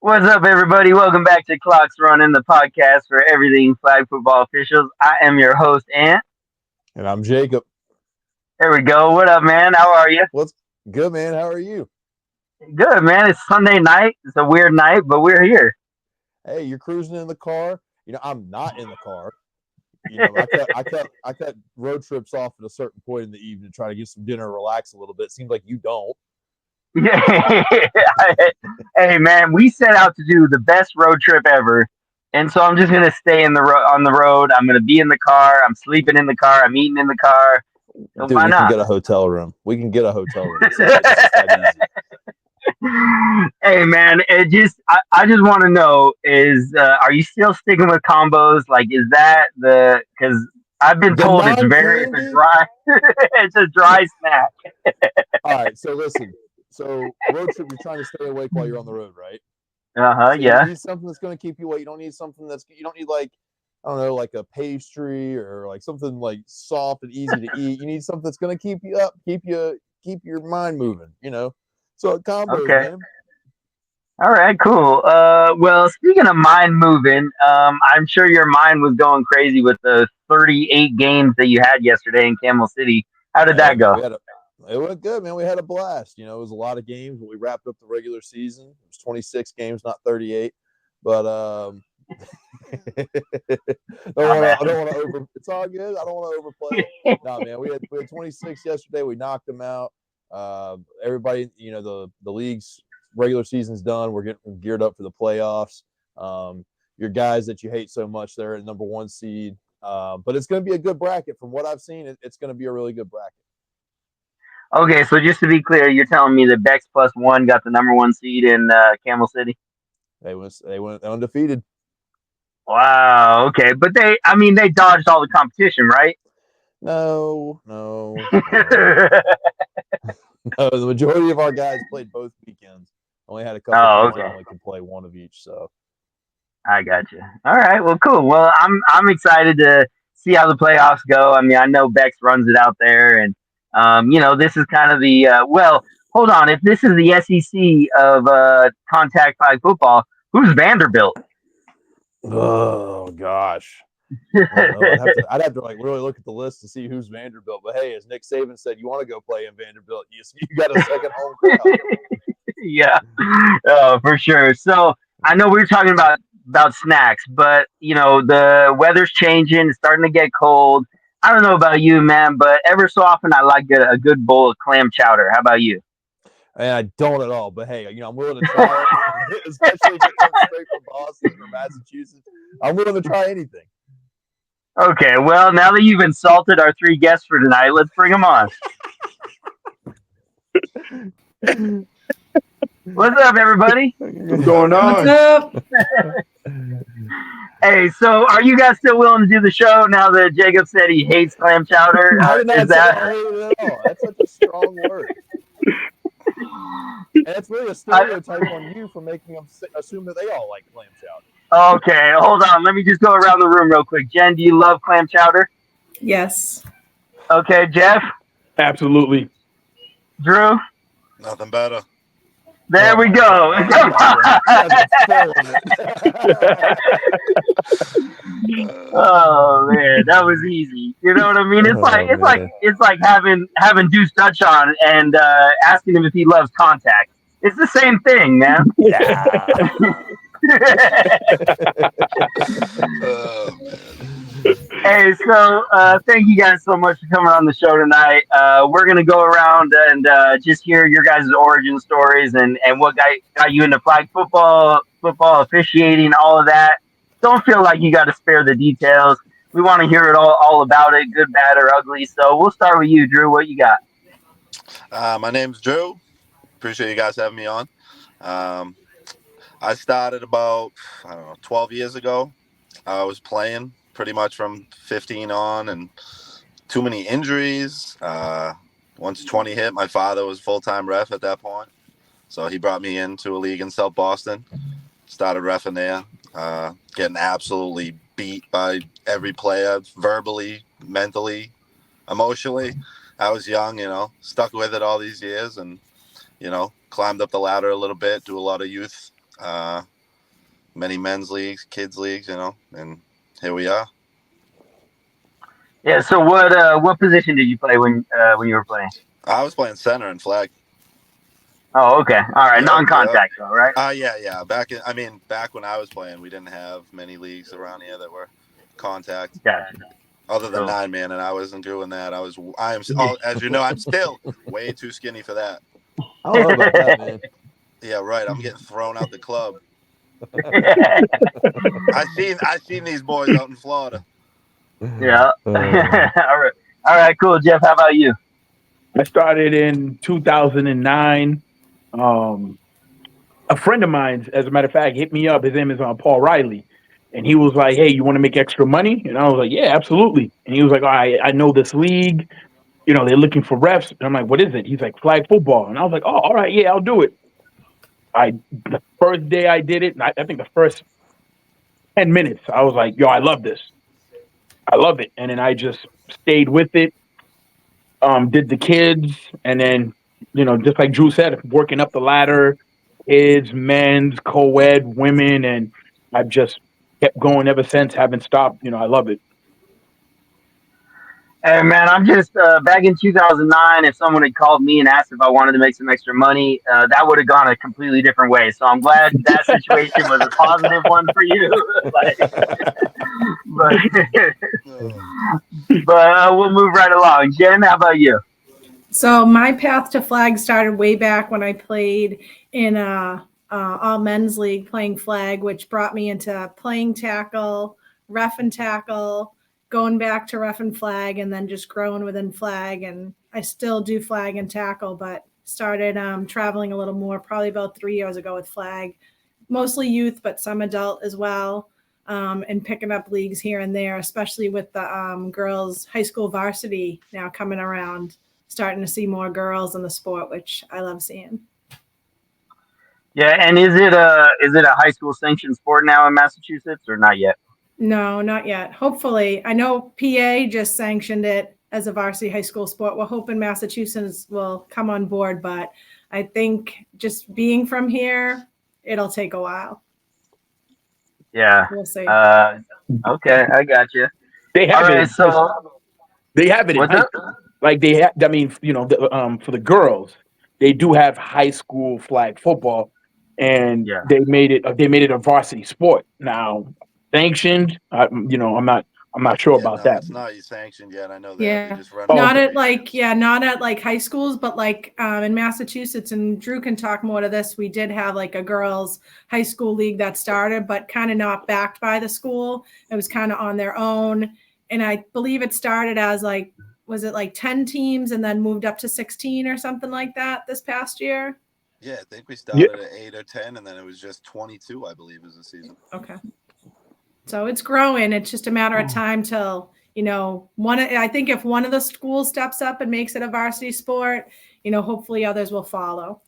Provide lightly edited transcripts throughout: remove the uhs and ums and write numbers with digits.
What's up, everybody? Welcome back to Clocks Running, the podcast for everything flag football officials. I am your host, Ant. And I'm Jacob. There we go. What up, man? How are you? What's good, man? How are you? Good, man. It's Sunday night. It's a weird night, but we're here. Hey, you're cruising in the car. I'm not in the car. I cut road trips off at a certain point in the evening to try to get some dinner, relax a little bit. Seems like you don't. Yeah. Hey, man, we set out to do the best road trip ever. And so I'm just going to stay on the road. I'm going to be in the car. I'm sleeping in the car. I'm eating in the car. So Dude, why we not? can get a hotel room. We can get a hotel room. It's that easy. Hey, man, I just want to know are you still sticking with combos? Like, is that because I've been told it's a dry, it's a dry snack. All right, so listen. So road trip, you're trying to stay awake while you're on the road, right? So Yeah. You need something that's going to keep you awake. You don't need something you don't need like, I don't know, like a pastry or like something like soft and easy to eat. You need something that's going to keep you up, keep your mind moving, So combos, Okay. man. All right, cool. Well, speaking of mind moving, I'm sure your mind was going crazy with the 38 games that you had yesterday in Camel City. How did that go? It went good, man. We had a blast. It was a lot of games, but we wrapped up the regular season. It was 26 games, not 38. But I don't want to over. It's all good. I don't want to overplay it. No, man. We had 26 yesterday. We knocked them out. Everybody, the league's regular season's done. We're getting geared up for the playoffs. Your guys that you hate so much, they're at number 1 seed. But it's going to be a good bracket. From what I've seen, it's going to be a really good bracket. Okay, so just to be clear, you're telling me that Bex +1 got the number 1 seed in Camel City? They went undefeated. Wow. Okay, but they dodged all the competition, right? No. No, the majority of our guys played both weekends. Only had a couple teams that only could play one of each. So I got you. All right. Well, cool. Well, I'm excited to see how the playoffs go. I mean, I know Bex runs it out there, and this is kind of the Hold on. If this is the SEC of contact flag football, who's Vanderbilt? Oh gosh. I'd have to like really look at the list to see who's Vanderbilt. But hey, as Nick Saban said, you want to go play in Vanderbilt, you got a second home crowd. Yeah, for sure. So I know we were talking about snacks, but the weather's changing. It's starting to get cold. I don't know about you, man, but ever so often I like a good bowl of clam chowder. How about you? And I don't at all, but hey, I'm willing to try it, especially if it comes straight from Boston or Massachusetts. I'm willing to try anything. Okay, well, now that you've insulted our 3 guests for tonight, let's bring them on. What's up, everybody? What's going on? What's up? Hey, so are you guys still willing to do the show now that Jacob said he hates clam chowder? I did not say I hate it at all. That's such a strong word. And it's really a stereotype on you for making them assume that they all like clam chowder. Okay, hold on. Let me just go around the room real quick. Jen, do you love clam chowder? Yes. Okay, Jeff? Absolutely. Drew? Nothing better. There we go. Oh man, that was easy. You know what I mean? It's like having Deuce Dutch on and asking him if he loves contact. It's the same thing, man. Yeah. Oh, man. Hey, so thank you guys so much for coming on the show tonight. We're gonna go around and just hear your guys' origin stories and what got you into flag football officiating, all of that. Don't feel like you got to spare the details. We want to hear it all about it, good, bad, or ugly. So we'll start with you, Drew. What you got? My name's Drew. Appreciate you guys having me on. I started about 12 years ago. I was playing pretty much from 15 on, and too many injuries. Once 20 hit, my father was full-time ref at that point, so he brought me into a league in South Boston. Started reffing there, getting absolutely beat by every player, verbally, mentally, emotionally. I was young, stuck with it all these years, and climbed up the ladder a little bit, do a lot of youth many men's leagues, kids leagues, and here we are. Yeah. So what position did you play when you were playing? I was playing center and flag. Oh, okay. All right. Yep, Non-contact though, right? Yeah. Back when I was playing, we didn't have many leagues around here that were contact. Gotcha. Other than Cool. 9-man, and I wasn't doing that. As you know, I'm still way too skinny for that. I don't know about that, man. Yeah, right. I'm getting thrown out the club. I seen these boys out in Florida. Yeah. All right. All right. Cool. Jeff, how about you? I started in 2009. A friend of mine, as a matter of fact, hit me up. His name is Paul Riley. And he was like, hey, you want to make extra money? And I was like, yeah, absolutely. And he was like, I know this league. They're looking for refs. And I'm like, what is it? He's like, flag football. And I was like, oh, all right, yeah, I'll do it. The first day I did it, I think the first 10 minutes, I was like, yo, I love this. I love it. And then I just stayed with it, did the kids. And then, just like Drew said, working up the ladder, kids, men's, co-ed, women. And I've just kept going ever since, haven't stopped. I love it. Hey man, I'm just back in 2009. If someone had called me and asked if I wanted to make some extra money, that would have gone a completely different way. So I'm glad that situation was a positive one for you. but we'll move right along. Jen, how about you? So my path to flag started way back when I played in a all men's league playing flag, which brought me into playing tackle, ref and tackle, going back to ref and flag, and then just growing within flag. And I still do flag and tackle, but started traveling a little more probably about 3 years ago with flag, mostly youth, but some adult as well, and picking up leagues here and there, especially with the girls high school varsity now coming around, starting to see more girls in the sport, which I love seeing. Yeah, and is it a high school sanctioned sport now in Massachusetts or not yet? No, not yet. Hopefully. I know PA just sanctioned it as a varsity high school sport. We're hoping Massachusetts will come on board, but I think just being from here, it'll take a while. Yeah. We'll see. Okay, I got you. They have All right, it. so They have it in what's high up? school. Like they have. I mean, for the girls, they do have high school flag football, and Yeah. they made it. They made it a varsity sport now, sanctioned. I'm not sure about that. It's not sanctioned yet. I know that. Yeah. We just run Not okay. not at like high schools, but like in Massachusetts, and Drew can talk more to this. We did have like a girls' high school league that started, but kind of not backed by the school. It was kind of on their own. And I believe it started as was it like 10 teams and then moved up to 16 or something like that this past year? Yeah, I think we started at 8 or 10, and then it was just 22, I believe, was the season. Okay. So it's growing. It's just a matter of time till, I think if one of the schools steps up and makes it a varsity sport, hopefully others will follow.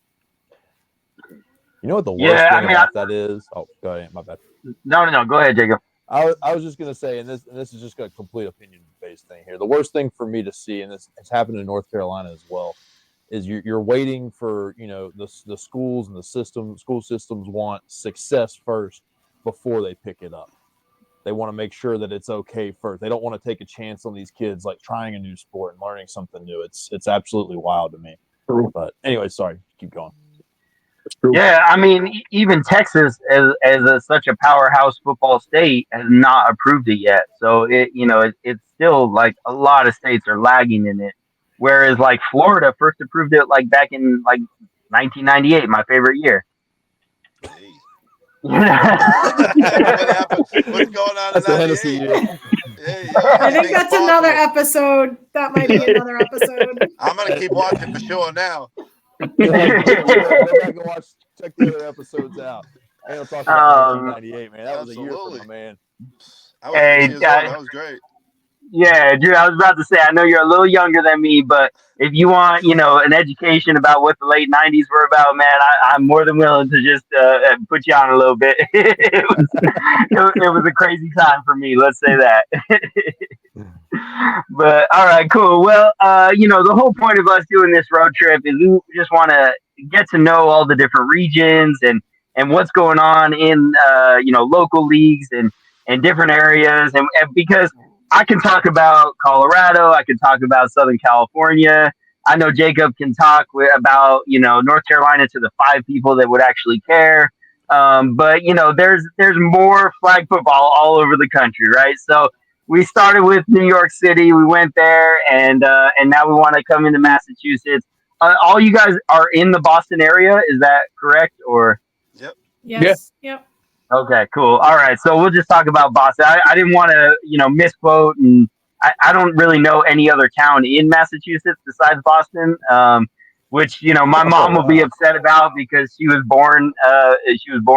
You know what the worst thing about that is? Oh, go ahead. My bad. No. Go ahead, Jacob. I was just going to say, and this is just a complete opinion-based thing here. The worst thing for me to see, and this has happened in North Carolina as well, is you're waiting for the schools and the school systems want success first before they pick it up. They want to make sure that it's okay first. They don't want to take a chance on these kids like trying a new sport and learning something new. It's absolutely wild to me. But anyway, sorry, keep going. Yeah, I mean, even Texas, as such a powerhouse football state, has not approved it yet. So it's still like a lot of states are lagging in it. Whereas like Florida first approved it like back in like 1998, my favorite year. Hey. What happened? What's going on in 98? I think that's another episode. That might be another episode. I'm gonna keep watching for sure now. Go back and check the other episodes out. We'll talk about 1998, man. That was a year for my man. I was 6 years old. That was great. Yeah, Drew, I was about to say, I know you're a little younger than me, but if you want, an education about what the late 90s were about, man, I'm more than willing to just put you on a little bit. It was a crazy time for me, let's say that. But, all right, cool. Well, the whole point of us doing this road trip is we just want to get to know all the different regions and and what's going on in local leagues and different areas, and because I can talk about Colorado, I can talk about Southern California. I know Jacob can talk about North Carolina to the 5 people that would actually care. But there's more flag football all over the country, right? So we started with New York City, we went there, and now we want to come into Massachusetts. All you guys are in the Boston area, is that correct? Or Yep. Yeah. Yes. Yep. okay, cool. All right, so we'll just talk about Boston. I didn't want to misquote, and I don't really know any other town in Massachusetts besides Boston. Which my mom will be upset about because she was born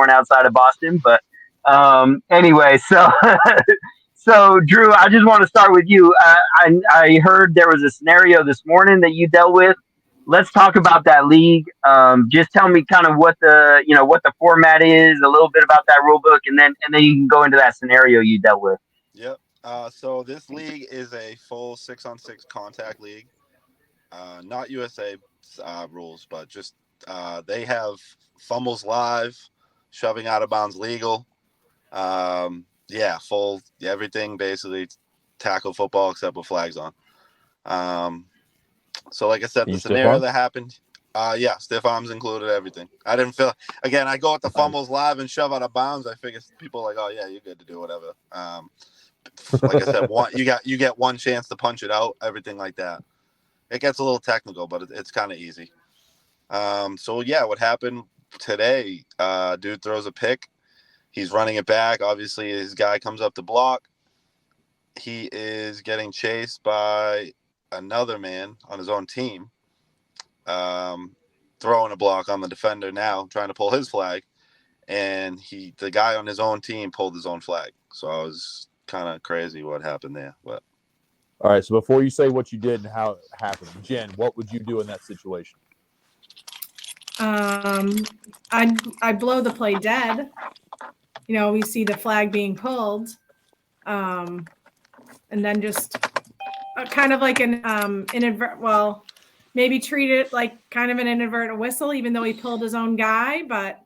outside of Boston. But anyway, so so Drew, I just want to start with you. I heard there was a scenario this morning that you dealt with. Let's talk about that league. Just tell me kind of what the format is, a little bit about that rule book, and then you can go into that scenario you dealt with. Yep. So this league is a full 6-on-6 contact league. Not USA rules, but just they have fumbles live, shoving out of bounds legal. Full everything basically tackle football except with flags on. So like I said, Can the you stiff scenario arm? that happened, stiff arms included, everything. I didn't feel again. I go with the fumbles live and shove out of bounds. I figure people are like, oh yeah, you're good to do whatever. Like I said, you get one chance to punch it out, everything like that. It gets a little technical, but it's kind of easy. What happened today? Dude throws a pick. He's running it back. Obviously, his guy comes up to block. He is getting chased by another man on his own team, throwing a block on the defender now, trying to pull his flag. And the guy on his own team pulled his own flag. So I was kind of crazy what happened there. But All right. So before you say what you did and how it happened, Jen, what would you do in that situation? I blow the play dead. We see the flag being pulled, and then just kind of like an maybe treat it like kind of an inadvertent whistle, even though he pulled his own guy, but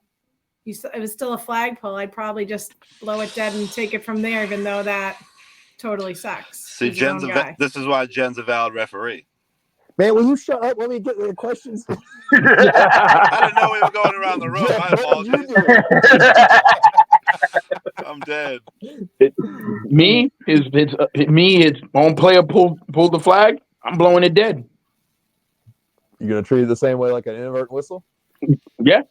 it was still a flag pull. I'd probably just blow it dead and take it from there, even though that totally sucks. see, this is why Jen's a valid referee. Man, will you shut up? Let me get the questions. I didn't know we were going around the room. My apologies. I'm dead. His own player pulled the flag. I'm blowing it dead. You gonna treat it the same way like an inadvertent whistle? Yeah.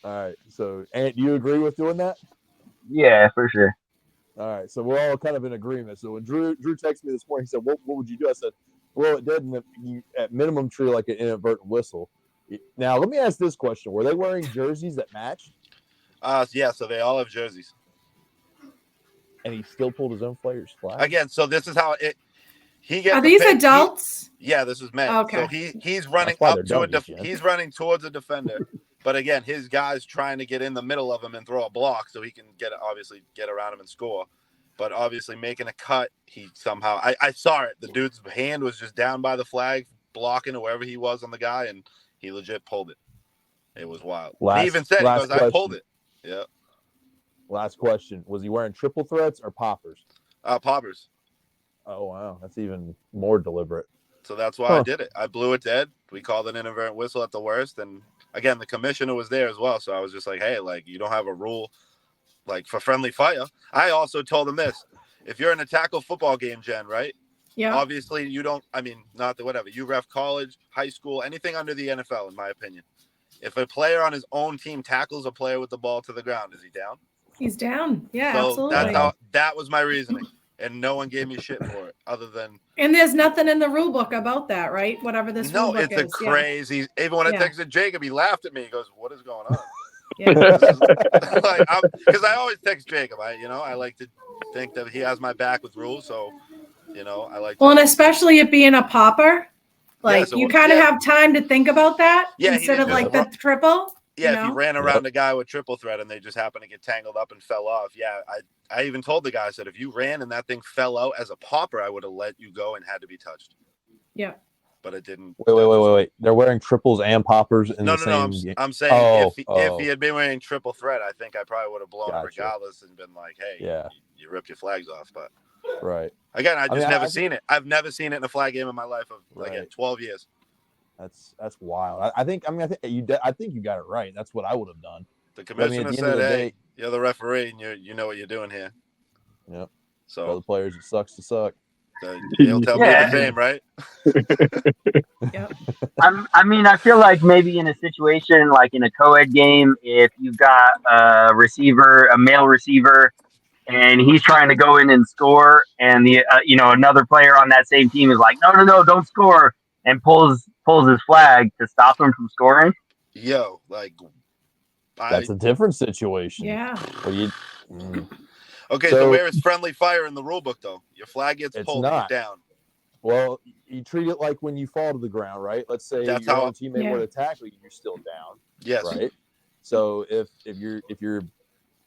All right. So, Ant, do you agree with doing that? Yeah, for sure. All right. So we're all kind of in agreement. So when Drew texted me this morning, he said, "What would you do?" I said, "Well, it did at minimum treat like an inadvertent whistle." Now, let me ask this question: were they wearing jerseys that matched? So they all have jerseys. And he still pulled his own player's flag. Again, so this is how it. He gets. Are these adults? This is men. Okay. So he's running up to he's running towards a defender, but again, his guy's trying to get in the middle of him and throw a block so he can get around him and score. But obviously making a cut, he somehow I saw it. The dude's hand was just down by the flag, blocking whoever he was on the guy, and he legit pulled it. It was wild. He even said, he goes, "I pulled it." Yeah. Last question: was he wearing triple threats or poppers? Poppers. Oh wow, that's even more deliberate. So that's why I did it. I blew it dead. We called an inadvertent whistle at the worst, and again, the commissioner was there as well. So I was just like, "Hey, like you don't have a rule, like for friendly fire." I also told him this: if you're in a tackle football game, Jen, right? Yeah. Obviously, you don't. I mean, not the whatever. You ref college, high school, anything under the NFL, in my opinion. If a player on his own team tackles a player with the ball to the ground, is he down? He's down. Yeah, so absolutely. That was my reasoning. And no one gave me shit for it other than. And there's nothing in the rule book about that, right? Whatever this rule book is. No, it's a crazy. Yeah. Even when I texted Jacob, he laughed at me. He goes, "What is going on?" Yeah. Because I always text Jacob. I like to think that he has my back with rules. So, I like. Well, and especially it being a popper, you kind of have time to think about that instead of like the triple. Yeah, if you ran around a guy with triple threat and they just happened to get tangled up and fell off. Yeah, I even told the guy, I said, if you ran and that thing fell out as a popper, I would have let you go and had to be touched. Yeah. but it didn't. Wait. They're wearing triples and poppers in the same game. I'm saying if he had been wearing triple threat, I think I probably would have blown him regardless and been like, hey, yeah, you ripped your flags off. But right. Again, I just never seen it. I've never seen it in a flag game in my life of again 12 years. That's wild. I think you got it right. That's what I would have done. The commissioner said, "Hey, you're the referee, and you know what you're doing here." Yep. So tell the players it sucks to suck. He'll tell me the same, right? Yep. I mean, I feel like maybe in a situation like in a co-ed game, if you've got a male receiver, and he's trying to go in and score, and the another player on that same team is like, no, don't score, and pulls his flag to stop him from scoring. Yo, that's a different situation. Yeah. Okay, so where is friendly fire in the rule book, though? Your flag gets pulled and you're down. Well, you treat it like when you fall to the ground, right? Let's say your own teammate would tackle you, you're still down. Yes. Right? So if you're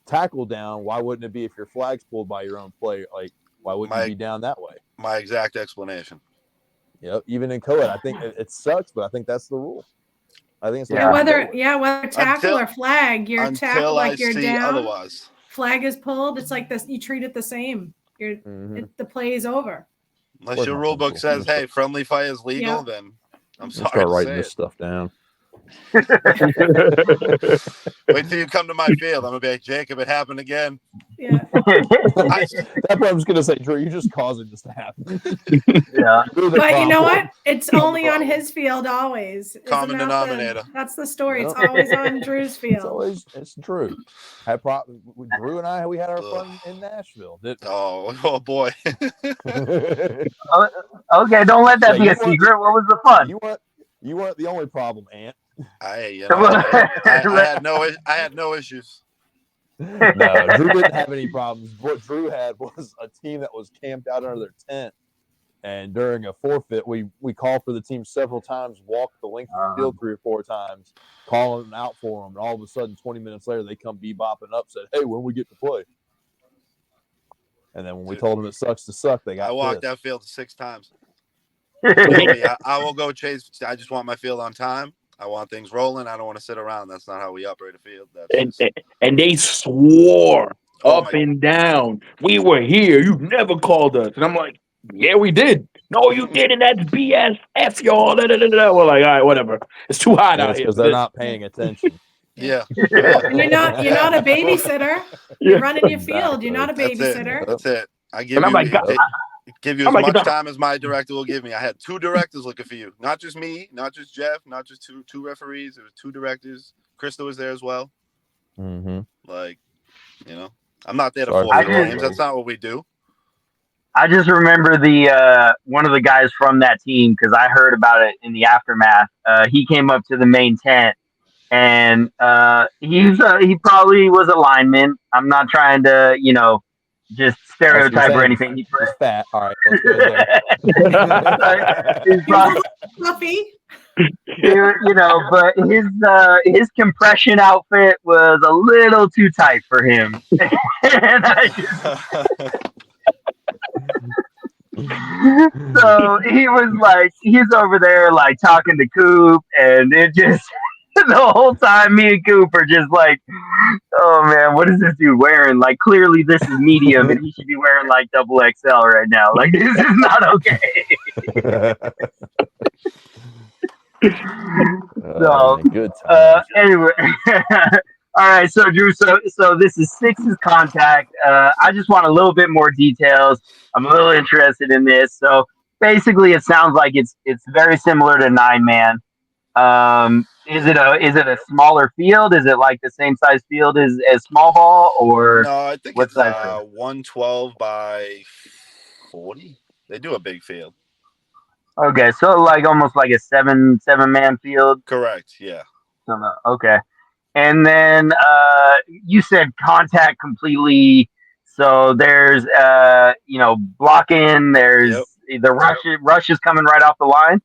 tackled down, why wouldn't it be if your flag's pulled by your own player? Like, why wouldn't you be down that way? My exact explanation. Yep. Even in co-ed, I think it sucks, but I think that's the rule. I think it's whether tackle or flag, you're tackled like you're down. Otherwise. Flag is pulled. It's like this. You treat it the same. The play is over. Unless your rule book says, "Hey, friendly fire is legal," then I'm sorry. Start writing this stuff down. Wait till you come to my field. I'm gonna be like, Jacob, it happened again. Yeah. That's what I was gonna say, Drew. You're just causing this to happen. Yeah. But you know what? It's only on his field always. Common denominator. That's the story. It's always on Drew's field. It's Drew. Drew and I, we had our fun in Nashville. Oh boy. Okay, don't let that be a secret. What was the fun? You weren't the only problem, Ant. I had no issues. No, Drew didn't have any problems. What Drew had was a team that was camped out under their tent, and during a forfeit, we called for the team several times, walked the length of the field 3 or 4 times, calling out for them, and all of a sudden, 20 minutes later, they come bebopping up, said, "Hey, when we get to play?" And then when we told them it sucks to suck, they got. I walked that field 6 times. I will go chase. I just want my field on time. I want things rolling. I don't want to sit around. That's not how we operate a field. And they swore up and down, "We were here. You've never called us." And I'm like, "Yeah, we did." "No, you didn't. That's BS. F y'all." We're like, "All right, whatever. It's too hot out here." Because they're not paying attention. Yeah. You're not a babysitter. You're running your field. You're not a babysitter. That's it. I give you as much time as my director will give me. I had 2 directors looking for you. Not just me, not just Jeff, not just two referees. There was 2 directors. Krista was there as well. Mm-hmm. I'm not there to force games. That's not what we do. I just remember the one of the guys from that team, because I heard about it in the aftermath. He came up to the main tent, and he probably was a lineman. I'm not trying to, just stereotype or anything. He's fat. All right, let's go there. He's probably fluffy. But his compression outfit was a little too tight for him. And so he's over there like talking to Coop, and it just the whole time me and Coop are just like, "Oh man, what is this dude wearing? Like, clearly this is medium and he should be wearing like double XL right now. Like, this is not okay." So good time. Anyway. All right, so Drew, so this is Six's contact. I just want a little bit more details. I'm a little interested in this. So basically, it sounds like it's very similar to 9-man. Is it a smaller field? Is it like the same size field as small ball, or no? I think it's 112 by 40. They do a big field. Okay, so like almost like a seven-man field. Correct. Yeah. Okay. And then you said contact completely. So there's blocking. There's the rush is coming right off the line.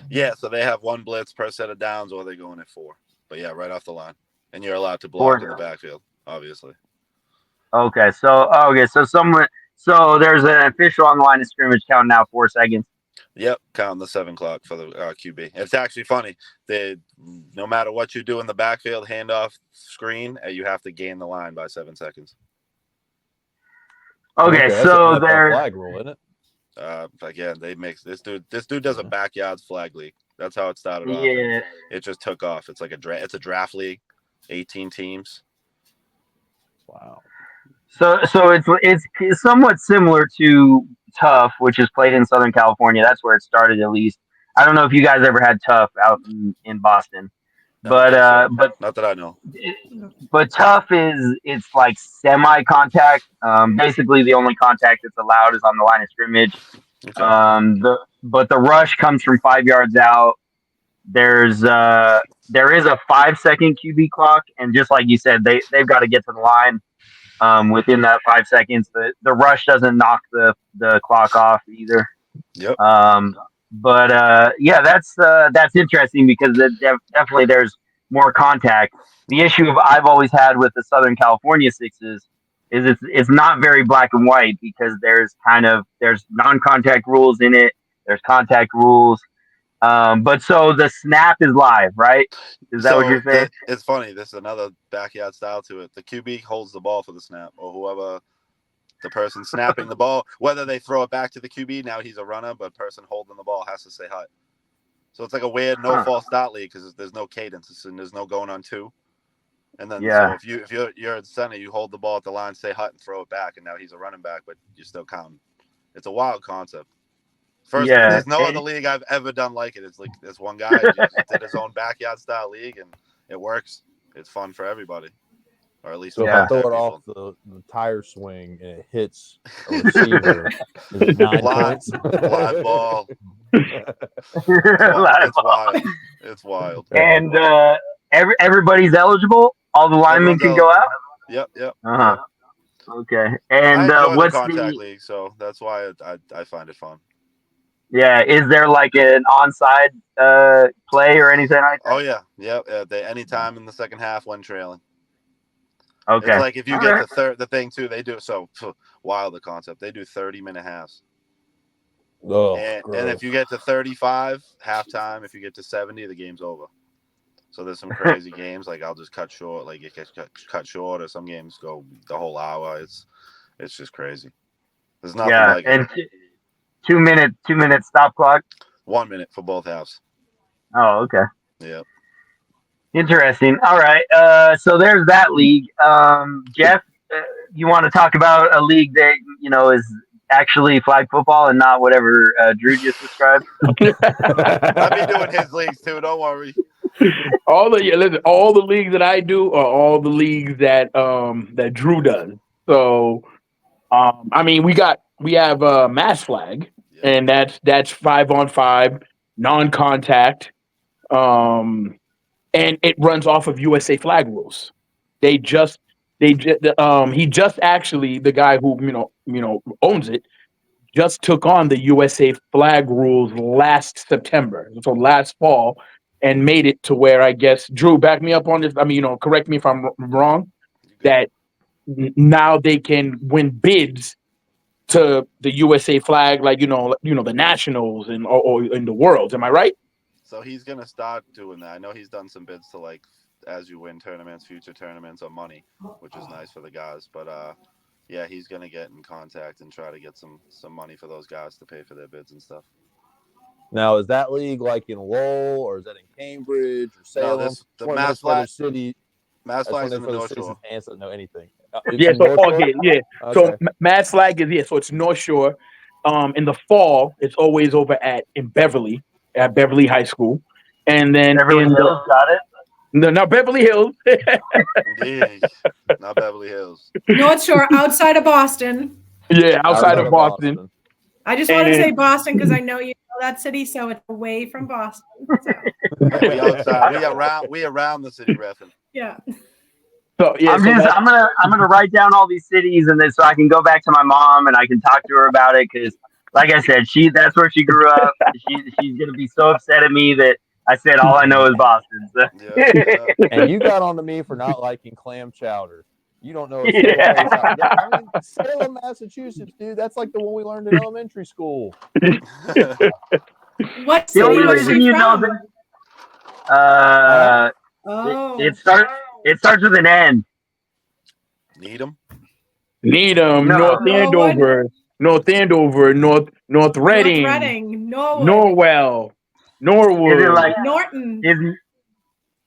Yeah, so they have 1 blitz per set of downs, or they go in at 4. But yeah, right off the line, and you're allowed to block in the backfield, obviously. Okay, so there's an official on the line of scrimmage counting out 4 seconds. Yep, counting the 7 o'clock for the QB. It's actually funny. No matter what you do in the backfield, handoff screen, you have to gain the line by 7 seconds. Okay, that's so an NFL there. flag rule, isn't it? Again, they make this dude does a backyards flag league. That's how it started off. Yeah. It just took off. It's like it's a draft league, 18 teams. Wow. So it's somewhat similar to Tough, which is played in Southern California. That's where it started, at least. I don't know if you guys ever had Tough out in Boston, but not that I know. but Tough it's like semi-contact. Basically, the only contact that's allowed is on the line of scrimmage. Okay. But the rush comes from 5 yards out. There is a 5-second QB clock, and just like you said, they've got to get to the line within that 5 seconds. The rush doesn't knock the clock off either. Yep. Yeah, that's interesting because definitely there's more contact. The issue I've always had with the Southern California Sixes is it's not very black and white because there's non-contact rules in it. There's contact rules. But so the snap is live, right? Is that what you're saying? It's funny. This is another backyard style to it. The QB holds the ball for the snap, or whoever the person snapping the ball, whether they throw it back to the QB, now he's a runner, but person holding the ball has to say hut. So it's like a weird no false start league because there's no cadence and there's no going on 2. And then so if you're at center, you hold the ball at the line, say hut, and throw it back, and now he's a running back, but you're still counting. It's a wild concept. There's no other league I've ever done like it. It's like this one guy just did his own backyard style league, and it works. It's fun for everybody, or at least so. If I throw it off the tire swing and it hits a receiver, is it 9 points? Live ball. It's wild. And everybody's eligible. All the linemen can go out. Yep. Uh-huh. Okay. And I enjoy what's the contact league, so that's why I find it fun. Yeah, is there like an onside play or anything like that? Oh yeah, anytime in the second half when trailing. Okay. It's like if you get the thing too, they do so wild the concept. They do 30-minute halves. Oh, and if you get to 35 halftime, if you get to 70, the game's over. So there's some crazy games like I'll just cut short, like it gets cut short, or some games go the whole hour. It's just crazy. There's nothing like it. 2 minute stop clock. 1 minute for both halves. Oh, okay. Yeah. Interesting. All right. So there's that league. Jeff, you want to talk about a league that is actually flag football and not whatever Drew just described? I'll be doing his leagues too. Don't worry. All the leagues that I do are all the leagues that Drew does. So, I mean, we have mass flag, and that's 5-on-5 non-contact, and it runs off of USA flag rules. He just actually, the guy who owns it, just took on the USA flag rules last September, so last fall, and made it to where, I guess, Drew, back me up on this. I mean, correct me if I'm wrong, that now they can win bids to the USA flag, like the nationals and or in the world. Am I right? So he's gonna start doing that. I know he's done some bids to like as you win tournaments, future tournaments, or money, which is nice for the guys. But yeah, he's gonna get in contact and try to get some money for those guys to pay for their bids and stuff. Now, is that league like in Lowell, or is that in Cambridge or Salem? No, the Mass Flag City. Mass Flag is in the North Shore. Don't know anything. Okay. So Mass Flag is so it's North Shore. In the fall, it's always over in Beverly, at Beverly High School, and then Beverly Hills, got it. No, not Beverly Hills. Indeed. Not Beverly Hills. North Shore, outside of Boston. Yeah, outside of Boston. I just want to say Boston because I know you know that city, so it's away from Boston. So. We outside. We around the city, reffing. Yeah. So yeah, I'm gonna write down all these cities, and then so I can go back to my mom and I can talk to her about it because, like I said, that's where she grew up. She's gonna be so upset at me that I said all I know is Boston. So. Yeah. And you got on to me for not liking clam chowder. You don't know a single place out there. I mean, Salem, Massachusetts, dude. That's like the one we learned in elementary school. What The city only was reason she you know from? that, Oh, it starts with an N. Needham. Needham, No. North Andover, North North Reading, Reading, Norwood, Norwell, Is Norwood, it like Norton. is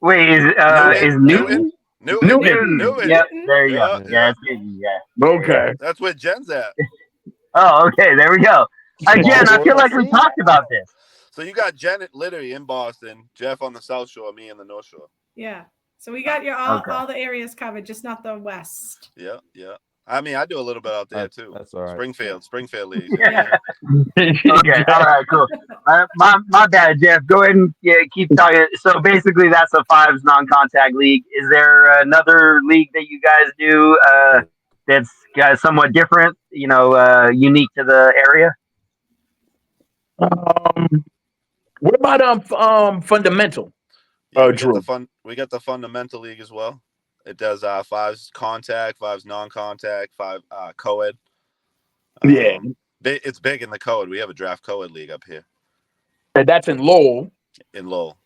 Newton. Newton? Newton. Newton. Newton. Yep, there you go. Yeah, Yeah, yeah. it's Newton. Yeah. Okay. That's where Jen's at. Oh, okay. There we go. Again, I feel like we talked about this. So you got Jen literally in Boston, Jeff on the South Shore, me in the North Shore. Yeah. So we got all the areas covered, just not the west. Yeah, yeah. I mean, I do a little bit out there too. That's all right. Springfield leagues. Yeah. Okay. All right. Cool. My bad, Jeff. Go ahead and keep talking. So basically, that's a fives non-contact league. Is there another league that you guys do that's somewhat different? Unique to the area? What about fundamental? Yeah, Drew. we got the fundamental league as well. It does fives contact, fives non-contact, five co-ed. Yeah. It's big in the co-ed. We have a draft co-ed league up here. And that's in Lowell. In Lowell.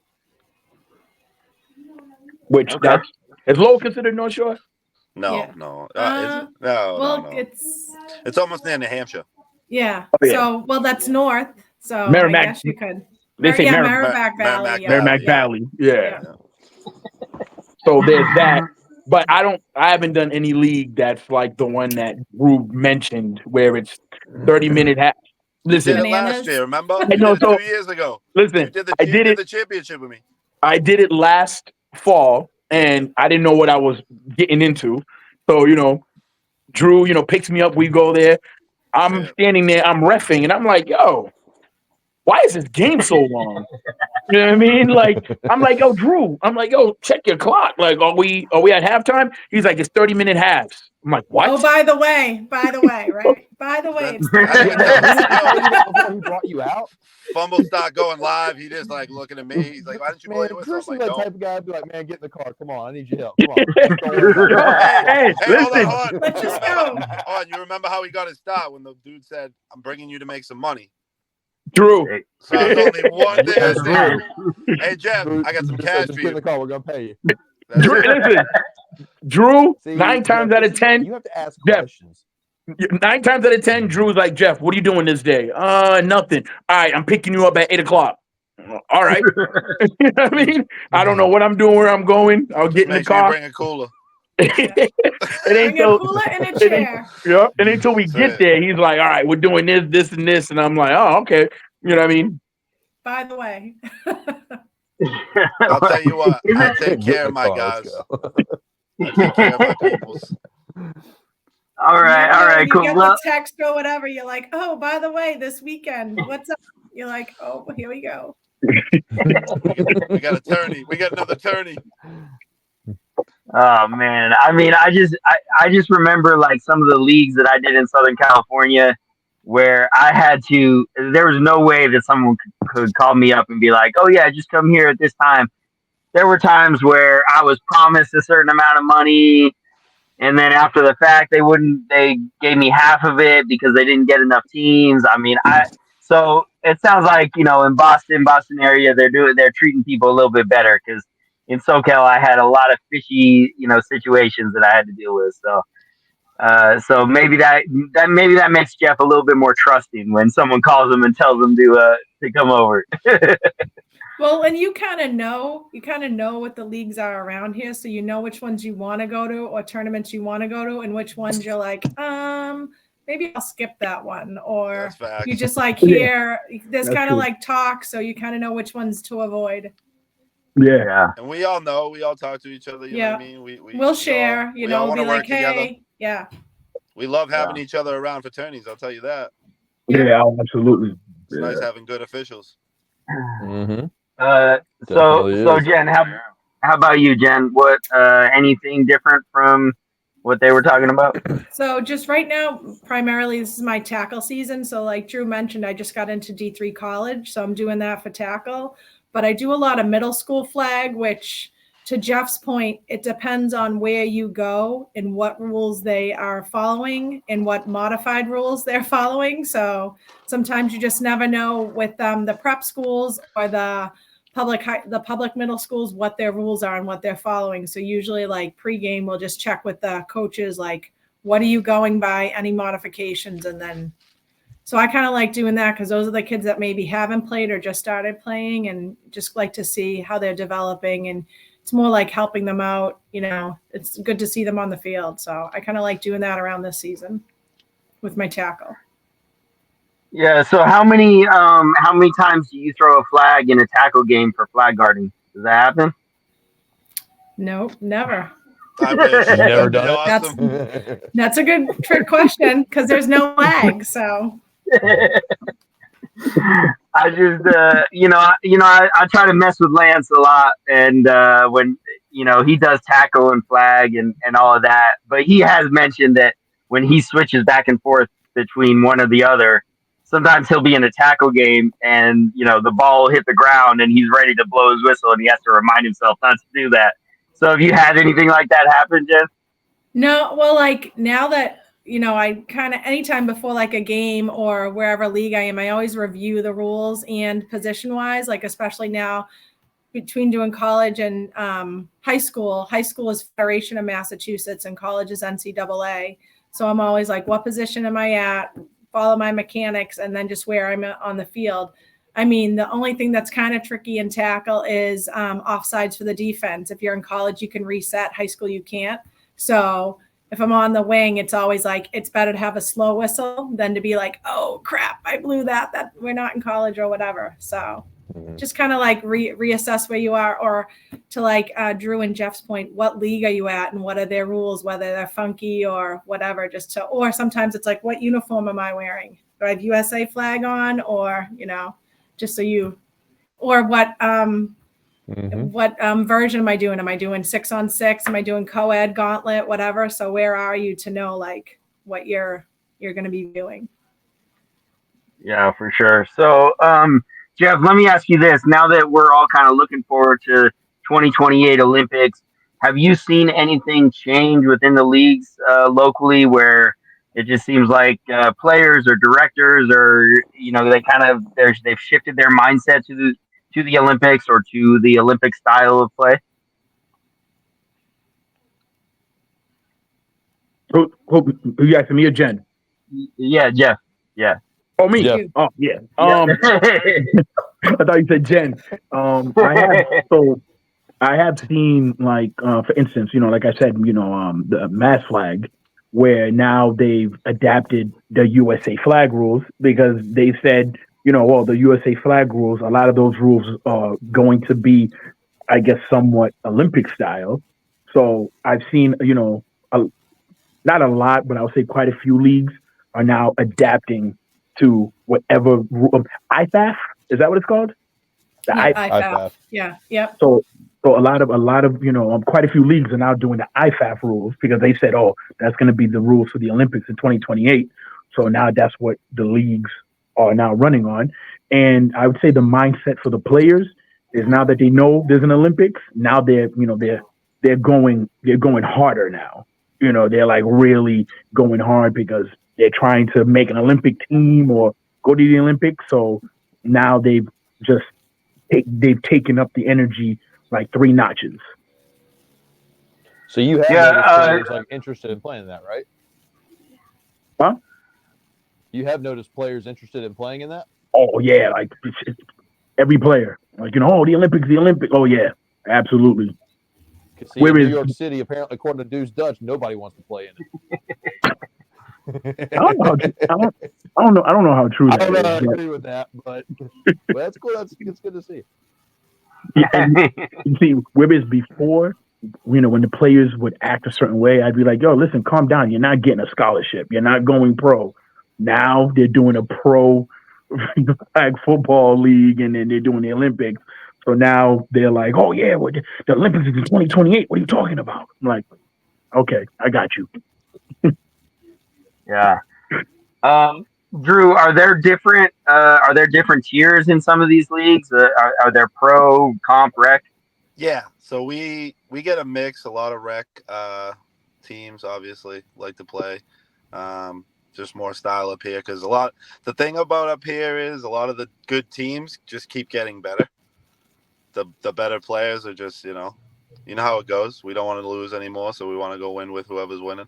Which is Lowell considered North Shore? No, Yeah. no. Is it? No, well, no. it's almost near New Hampshire. Yeah. Oh, yeah. So, well, that's north. So Merrimack. I guess you could. They say Merrimack Valley. Merrimack Valley. Yeah. So there's that. But I haven't done any league that's like the one that Drew mentioned where it's 30-minute half. Listen, You did it last year, remember? I know, you did it 2 years ago. Listen, You did the championship with me. I did it last fall, and I didn't know what I was getting into. So, Drew, picks me up. We go there. I'm standing there. I'm reffing, and I'm like, yo, why is this game so long? You know what I mean? Like, I'm like, yo, Drew. I'm like, yo, check your clock. Like, are we at halftime? He's like, it's 30-minute halves. I'm like, what? Oh, by the way, right? By the way, it's 30 minutes. He brought you out. Fumble start going live. He just like looking at me. He's like, why didn't you play with us? Drew's I'm that like, type of guy. I'd be like, man, get in the car. Come on, I need your help. Come on. Hey, listen. hold on. Let's just go. You remember how he got his start when the dude said, I'm bringing you to make some money? Drew. So there's only one thing I said. Hey, Jeff, I got some cash Just for get in you. the car. We're going to pay you. Drew, listen. Drew, See, 9 times out of 10. You have to ask Jeff, questions. 9 times out of 10, Drew's like, Jeff, what are you doing this day? Nothing. All right, I'm picking you up at 8 o'clock. All right. You know what I mean? I don't know what I'm doing, where I'm going. I'll get in the car. Bring a cooler. It ain't Bring a cooler and a chair. Yeah. And until we get there, he's like, all right, we're doing this, and this. And I'm like, oh, okay. You know what I mean? By the way. I'll tell you what. I take care of my guys. I take care of my peoples. All right, cool. You get the text or whatever. You're like, oh, by the way, this weekend, what's up? You're like, oh, here we go. we got a tourney. We got another tourney. Oh man, I mean, I just remember like some of the leagues that I did in Southern California, where I had to. There was no way that someone could call me up and be like, "Oh yeah, just come here at this time." There were times where I was promised a certain amount of money, and then after the fact, they gave me half of it because they didn't get enough teams. I mean, so it sounds like, in Boston area, they're treating people a little bit better, because in SoCal, I had a lot of fishy, situations that I had to deal with. So maybe that makes Jeff a little bit more trusting when someone calls him and tells him to come over. Well, and you kind of know what the leagues are around here, so you know which ones you want to go to or tournaments you want to go to, and which ones you're like, maybe I'll skip that one, or you just like hear there's kind of like talk, so you kind of know which ones to avoid. Yeah. And we all know, we all talk to each other. You know what I mean? We'll share, we all be like, hey, together. yeah. We love having each other around for tourneys. I'll tell you that. Yeah, absolutely. It's nice having good officials. Mm-hmm. So Jen, how about you, Jen? What anything different from what they were talking about? So just right now, primarily this is my tackle season. So like Drew mentioned, I just got into D3 college, so I'm doing that for tackle. But I do a lot of middle school flag, which to Jeff's point, it depends on where you go and what rules they are following and what modified rules they're following. So sometimes you just never know with the prep schools or the public middle schools what their rules are and what they're following. So usually, like pregame, we'll just check with the coaches, like, what are you going by, any modifications, and then. So I kind of like doing that because those are the kids that maybe haven't played or just started playing, and just like to see how they're developing. And it's more like helping them out. It's good to see them on the field. So I kind of like doing that around this season with my tackle. Yeah. So how many times do you throw a flag in a tackle game for flag guarding? Does that happen? Nope, never. I wish. You've never That'd be done it? awesome. That's a good trick question because there's no flag. So I just, I try to mess with Lance a lot, and when he does tackle and flag and all of that, but he has mentioned that when he switches back and forth between one or the other, sometimes he'll be in a tackle game, and the ball will hit the ground, and he's ready to blow his whistle, and he has to remind himself not to do that. So, have you had anything like that happen, Jen? no, well, like now that I kind of anytime before like a game or wherever league I am, I always review the rules and position wise, like especially now between doing college and high school. High school is Federation of Massachusetts and college is NCAA. So I'm always like, what position am I at? Follow my mechanics and then just where I'm on the field. I mean, the only thing that's kind of tricky in tackle is offsides for the defense. If you're in college, you can reset. High school, you can't. So if I'm on the wing, it's always like, it's better to have a slow whistle than to be like, oh crap, I blew that we're not in college or whatever. So just kind of like reassess where you are, or to like Drew and Jeff's point, what league are you at and what are their rules, whether they're funky or whatever, or sometimes it's like, what uniform am I wearing? Do I have USA flag on, or, just so you, or what version am I doing? Am I doing 6-on-6? Am I doing co-ed, gauntlet, whatever? So where are you to know like what you're going to be doing? Yeah, for sure. So, Jeff, let me ask you this. Now that we're all kind of looking forward to 2028 Olympics, have you seen anything change within the leagues locally where it just seems like players or directors or they've shifted their mindset to the Olympics or to the Olympic style of play? Who you asking me or Jen? Yeah, Jeff. Yeah. Oh, me? Jeff. Oh, yeah. I thought you said Jen. I have seen, like, for instance, like I said, the mass flag, where now they've adapted the USA flag rules because they said, the USA flag rules, a lot of those rules are going to be, I guess, somewhat Olympic style. So I've seen, not a lot, but I would say quite a few leagues are now adapting to whatever IFAF, is that what it's called? IFAF. Yeah. Yep. So a lot of quite a few leagues are now doing the IFAF rules because they said, oh, that's going to be the rules for the Olympics in 2028. So now that's what the leagues are now running on. And I would say the mindset for the players is now that they know there's an Olympics, now they're going harder now. They're like really going hard because they're trying to make an Olympic team or go to the Olympics. So now they've taken up the energy like 3 notches. So you have noticed players like interested in playing that, right? Huh? You have noticed players interested in playing in that? Oh yeah, like it's every player, like the Olympics. Oh yeah, absolutely. See, in New York City, apparently, according to Deuce Dutch, nobody wants to play in it. I don't know how true that is. I agree with that, but that's cool. It's good to see. You see, whereas before, when the players would act a certain way, I'd be like, yo, listen, calm down. You're not getting a scholarship. You're not going pro. Now they're doing a pro flag football league, and then they're doing the Olympics. So now they're like, oh, yeah, the Olympics is in 2028. What are you talking about? I'm like, okay, I got you. Yeah. Drew, are there different tiers in some of these leagues? Are there pro, comp, rec? Yeah, so we get a mix. A lot of rec teams obviously like to play. Just more style up here because the thing about up here is a lot of the good teams just keep getting better. The better players are just you know how it goes. We don't want to lose anymore, so we want to go win with whoever's winning.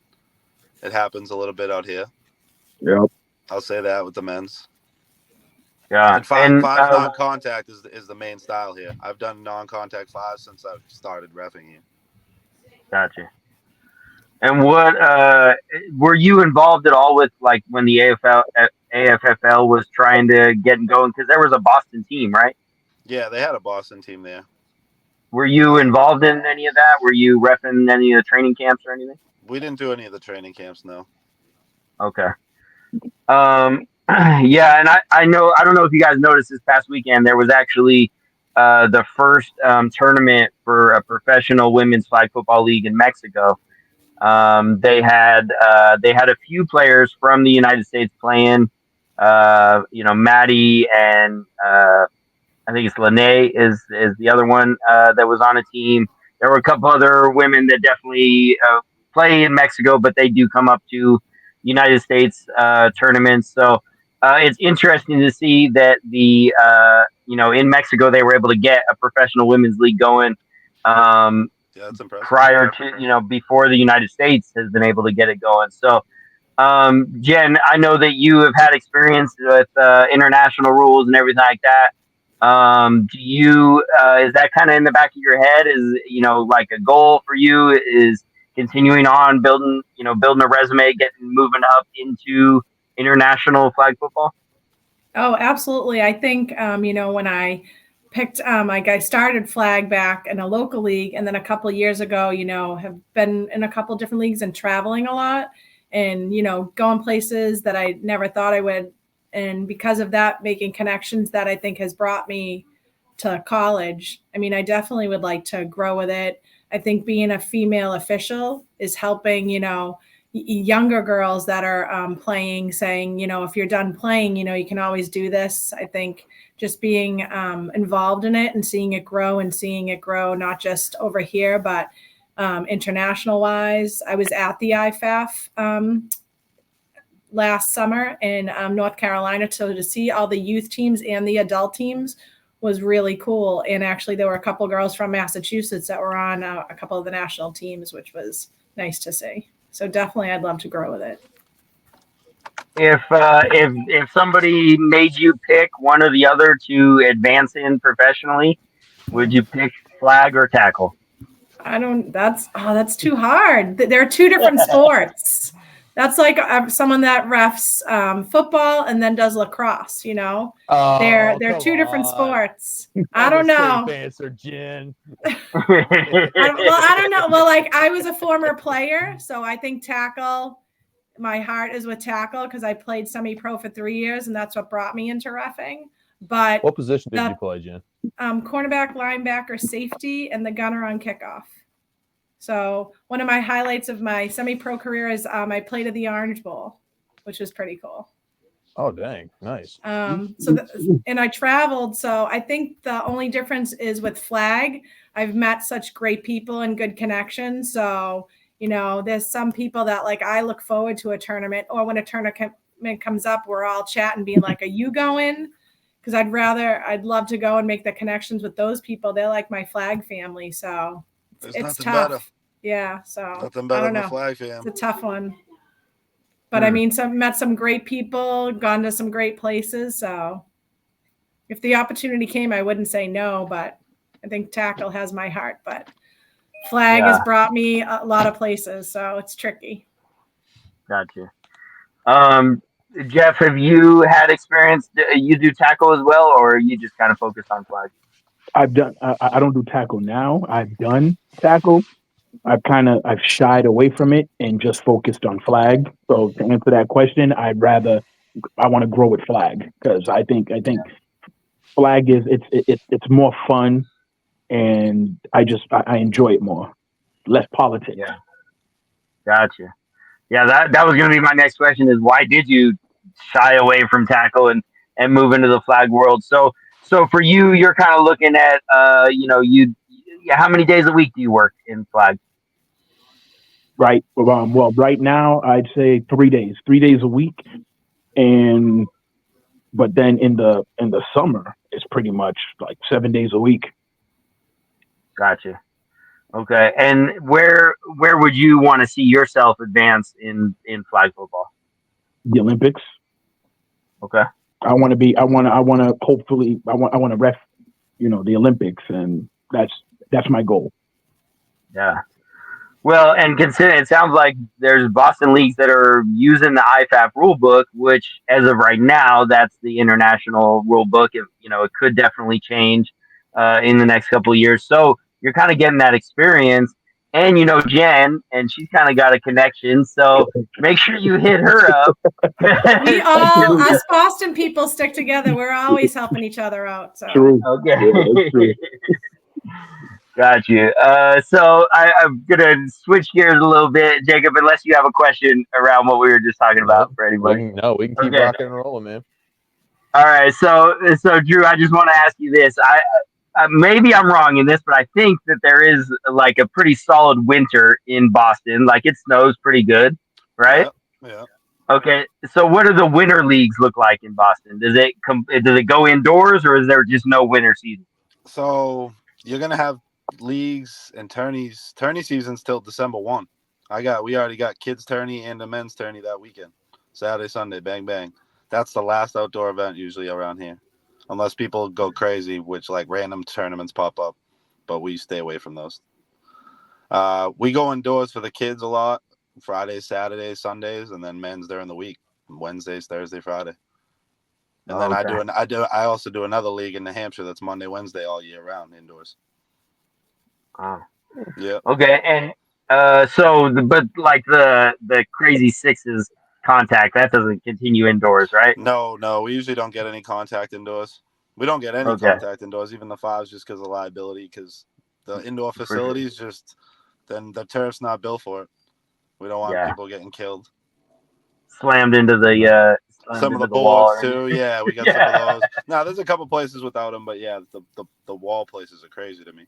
It happens a little bit out here. Yep. I'll say that with the men's. Yeah, And five non-contact is the main style here. I've done non-contact five since I've started reffing here. gotcha. And what were you involved at all with, like when the AFFL was trying to get going? Because there was a Boston team, right? Yeah, they had a Boston team there. Were you involved in any of that? Were you reffing any of the training camps or anything? We didn't do any of the training camps, no. Okay. Yeah, and I know, I don't know if you guys noticed this past weekend, there was actually the first tournament for a professional women's flag football league in Mexico. They had a few players from the United States playing. Maddie and I think it's Lene is the other one that was on a team. There were a couple other women that definitely play in Mexico, but they do come up to United States tournaments. So it's interesting to see that in Mexico they were able to get a professional women's league going. Yeah, that's impressive. Prior to before the United States has been able to get it going. So Jenn, I know that you have had experience with international rules and everything like that. Do you is that kind of in the back of your head? Is like a goal for you is continuing on building a resume, getting moving up into international flag football? Oh, absolutely. I think when I picked I started flag back in a local league, and then a couple of years ago, have been in a couple of different leagues and traveling a lot, and going places that I never thought I would. And because of that, making connections that I think has brought me to college. I mean, I definitely would like to grow with it. I think being a female official is helping, younger girls that are playing, saying, if you're done playing, you can always do this. I think just being involved in it and seeing it grow not just over here, but international wise. I was at the IFAF last summer in North Carolina. So to see all the youth teams and the adult teams was really cool. And actually there were a couple girls from Massachusetts that were on a couple of the national teams, which was nice to see. So definitely I'd love to grow with it. If somebody made you pick one or the other to advance in professionally, would you pick flag or tackle? That's too hard. They're two different sports. That's like someone that refs football and then does lacrosse. They're two different sports. I don't know. Answer, Jen. I don't know. Well, like I was a former player, so I think tackle. My heart is with tackle because I played semi-pro for 3 years, and that's what brought me into reffing. But what position did you play, Jen? Cornerback, linebacker, safety, and the gunner on kickoff. So one of my highlights of my semi-pro career is I played at the Orange Bowl, which was pretty cool. Oh, dang. Nice. And I traveled. So I think the only difference is with flag, I've met such great people and good connections. So, there's some people that like I look forward to a tournament, or when a tournament comes up, we're all chatting, being like, are you going? Because I'd love to go and make the connections with those people. They're like my flag family. So it's tough. Better. Yeah. So nothing better than a flag fam. It's a tough one. But I mean, met some great people, gone to some great places. So if the opportunity came, I wouldn't say no, but I think tackle has my heart. But flag has brought me a lot of places, so it's tricky. Gotcha. Jeff, have you had experience? You do tackle as well, or are you just kind of focused on flag? I've done. I don't do tackle now. I've done tackle. I've shied away from it and just focused on flag. So to answer that question, I want to grow with flag because I think flag is it's more fun, and I enjoy it more. Less politics. Yeah. Gotcha. Yeah, that was going to be my next question: is why did you shy away from tackle and move into the flag world? So for you, you're kind of looking at how many days a week do you work in flag? Right. Well, right now I'd say 3 days a week, and but then in the summer it's pretty much like 7 days a week. Gotcha. Okay. And where would you want to see yourself advance in flag football? The Olympics. Okay. I want to hopefully I want to ref, the Olympics, and that's my goal. Yeah. Well, and consider it sounds like there's Boston leagues that are using the IFAF rule book, which as of right now, that's the international rule book. It could definitely change in the next couple of years. So you're kind of getting that experience, and Jen, and she's kind of got a connection. So make sure you hit her up. We all, us Boston people, stick together. We're always helping each other out. So True. Okay. Yeah, that's true. Got you. So I'm gonna switch gears a little bit, Jacob. Unless you have a question around what we were just talking about for anybody. We can keep Okay. rocking and rolling, man. All right. So Drew, I just want to ask you this. Maybe I'm wrong in this, but I think that there is like a pretty solid winter in Boston. Like it snows pretty good, right? Yeah. Okay. So what do the winter leagues look like in Boston? Does it go indoors, or is there just no winter season? So you're gonna have leagues and tourney seasons till December 1. We already got kids tourney and a men's tourney that weekend. Saturday, Sunday, bang bang. That's the last outdoor event usually around here. Unless people go crazy, which like random tournaments pop up, but we stay away from those. We go indoors for the kids a lot, Fridays, Saturdays, Sundays, and then men's during the week, Wednesdays, Thursday, Friday. And then Okay. I also do another league in New Hampshire that's Monday, Wednesday all year round indoors. Oh. Yeah. Okay, and but like the crazy sixes contact that doesn't continue indoors, right? No, we usually don't get any contact indoors. We don't get any Okay, contact indoors, even the fives, just because of liability. Because the indoor for sure. facilities then the turf's not built for it. We don't want Yeah, people getting killed. slammed into Some of the the wall. boards too. Yeah, we got some of Yeah, those. Now there's a couple places without them, but yeah, the wall places are crazy to me.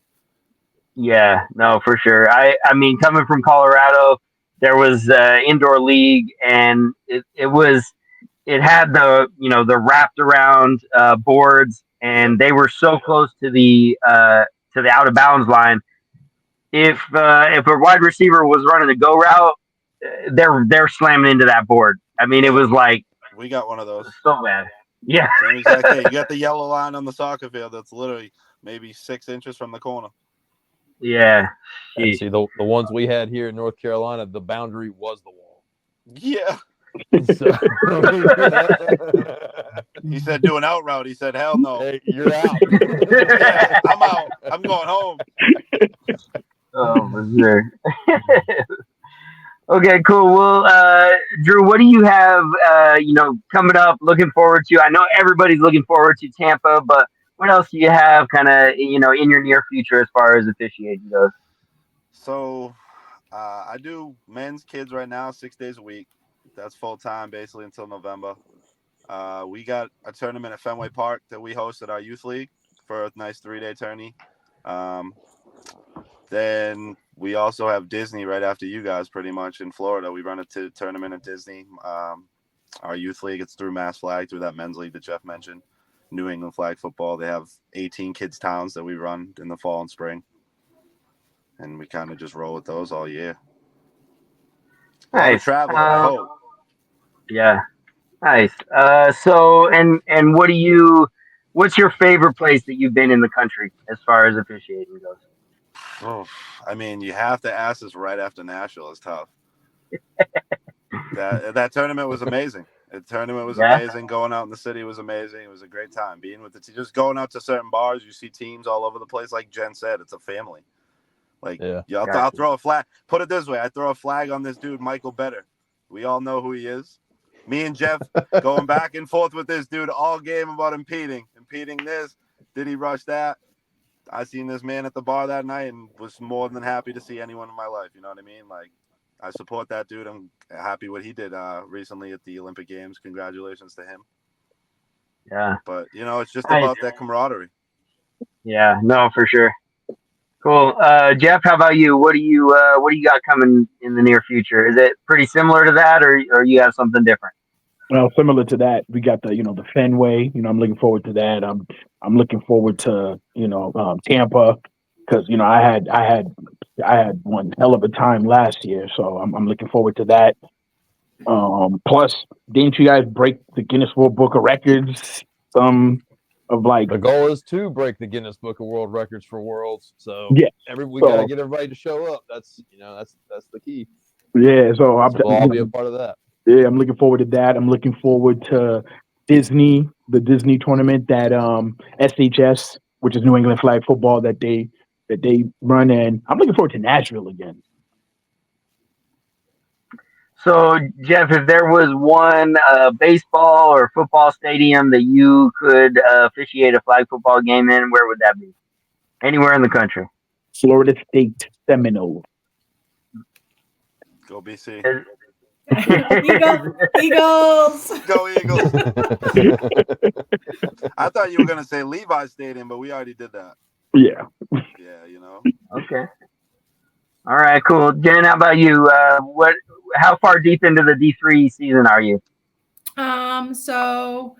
yeah, no, for sure. I mean, coming from Colorado, there was indoor league, and it had the wrapped around boards, Yep. and they were so close to the out of bounds line. If a wide receiver was running the go route, they're slamming into that board. I mean, it Yep. was like We got one of those. so bad. Yeah, Same exact thing. You got the yellow line on the soccer field that's literally maybe 6 inches from the corner. yeah. And Sheesh. see, the ones we had here in North Carolina, the boundary was the wall. Yeah. So, He said do an out route. He said, hell no. hey, you're out. Yeah, I'm out. I'm going home. Oh, for sure. Okay, cool. Well, Drew, what do you have, coming up, looking forward to? I know everybody's looking forward to Tampa, but what else do you have kind of, in your near future as far as officiating goes? So I do men's kids right now 6 days a week. That's full time basically until November. We got a tournament at Fenway Park that we host at our youth league for a nice 3-day tourney. Then we also have Disney right after you guys, pretty much in Florida. We run a tournament at Disney. Our youth league, it's through Mass Flag, through that men's league that Jeff mentioned. New England Flag Football. They have 18 kids towns that we run in the fall and spring, and we kind of just roll with those all year. A lot of Nice. travel, I hope. Yeah, nice. So, and what's your favorite place that you've been in the country as far as officiating goes? Oh, I mean, you have to ask this right after Nashville. It's tough. That tournament was amazing. The tournament was Yeah. amazing. Going out in the city was amazing. It was a great time being with the team. Just going out to certain bars, you see teams all over the place. Like Jen said, it's a family. Like, Yeah. I'll Gotcha. throw a flag. Put it this way: I throw a flag on this dude, Michael Better. We all know who he is. Me and Jeff going back and forth with this dude all game about impeding this. Did he rush that? I seen this man at the bar that night and was more than happy to see anyone in my life. You know what I mean? Like, I support that dude. I'm happy what he did recently at the Olympic Games. Congratulations to him. Yeah. But, it's just Nice. about that camaraderie. Yeah. No, for sure. Cool. Jeff, how about you? What do you got coming in the near future? Is it pretty similar to that, or you have something different? Well, similar to that, we got the Fenway. I'm looking forward to that. I'm looking forward to Tampa because I had one hell of a time last year, so I'm looking forward to that. Plus, didn't you guys break the Guinness World Book of Records? Some of like The goal is to break the Guinness Book of World Records for worlds. So yeah, we so gotta get everybody to show up. That's that's the key. yeah. So So we'll all be a part of that. yeah, I'm looking forward to that. I'm looking forward to Disney, the Disney tournament that SHS, which is New England Flag Football, that they run, and I'm looking forward to Nashville again. So, Jeff, if there was one baseball or football stadium that you could officiate a flag football game in, where would that be? Anywhere in the country. Florida State Seminoles. Go BC. Eagles. Go Eagles. I thought you were gonna say Levi Stadium, but we already did that. Yeah. Yeah. Okay. All right, cool. Jen, how about you? How far deep into the D3 season are you? So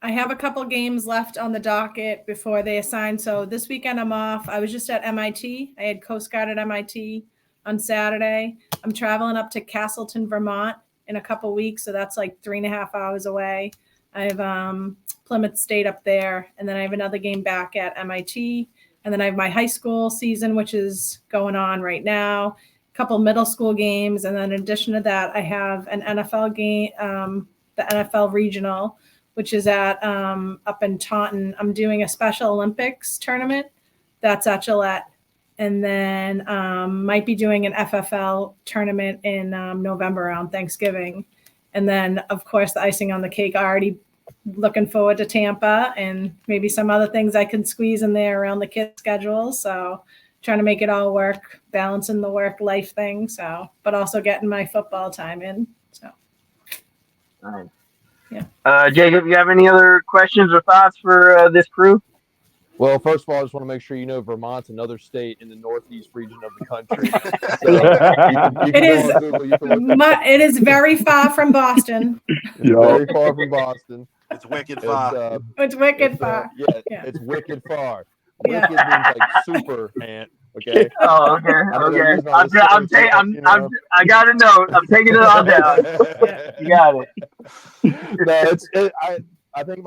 I have a couple games left on the docket before they assign. So this weekend I'm off. I was just at MIT. I had Coast Guard at MIT on Saturday. I'm traveling up to Castleton, Vermont in a couple weeks. So that's like 3.5 hours away. I have Plymouth State up there. And then I have another game back at MIT. And then I have my high school season, which is going on right now. A couple middle school games. And then in addition to that, I have an NFL game, the NFL regional, which is at up in Taunton. I'm doing a Special Olympics tournament that's at Gillette, and then might be doing an FFL tournament in November around Thanksgiving. And then, of course, the icing on the cake, already looking forward to Tampa and maybe some other things I can squeeze in there around the kids' schedule. So trying to make it all work, balancing the work-life thing. So, but also getting my football time in. So. Nice. Yeah. Jacob, you have any other questions or thoughts for this crew? Well, first of all, I just want to make sure you know Vermont's another state in the northeast region of the country. So you can go on Google. You can look it is very far from Boston. It's very far from Boston. It's wicked far. It's wicked far. Yeah, it's wicked far. Yeah. Wicked means like super, Ant. Okay. Oh, okay. I got a note. I'm taking it all down. You got it. I think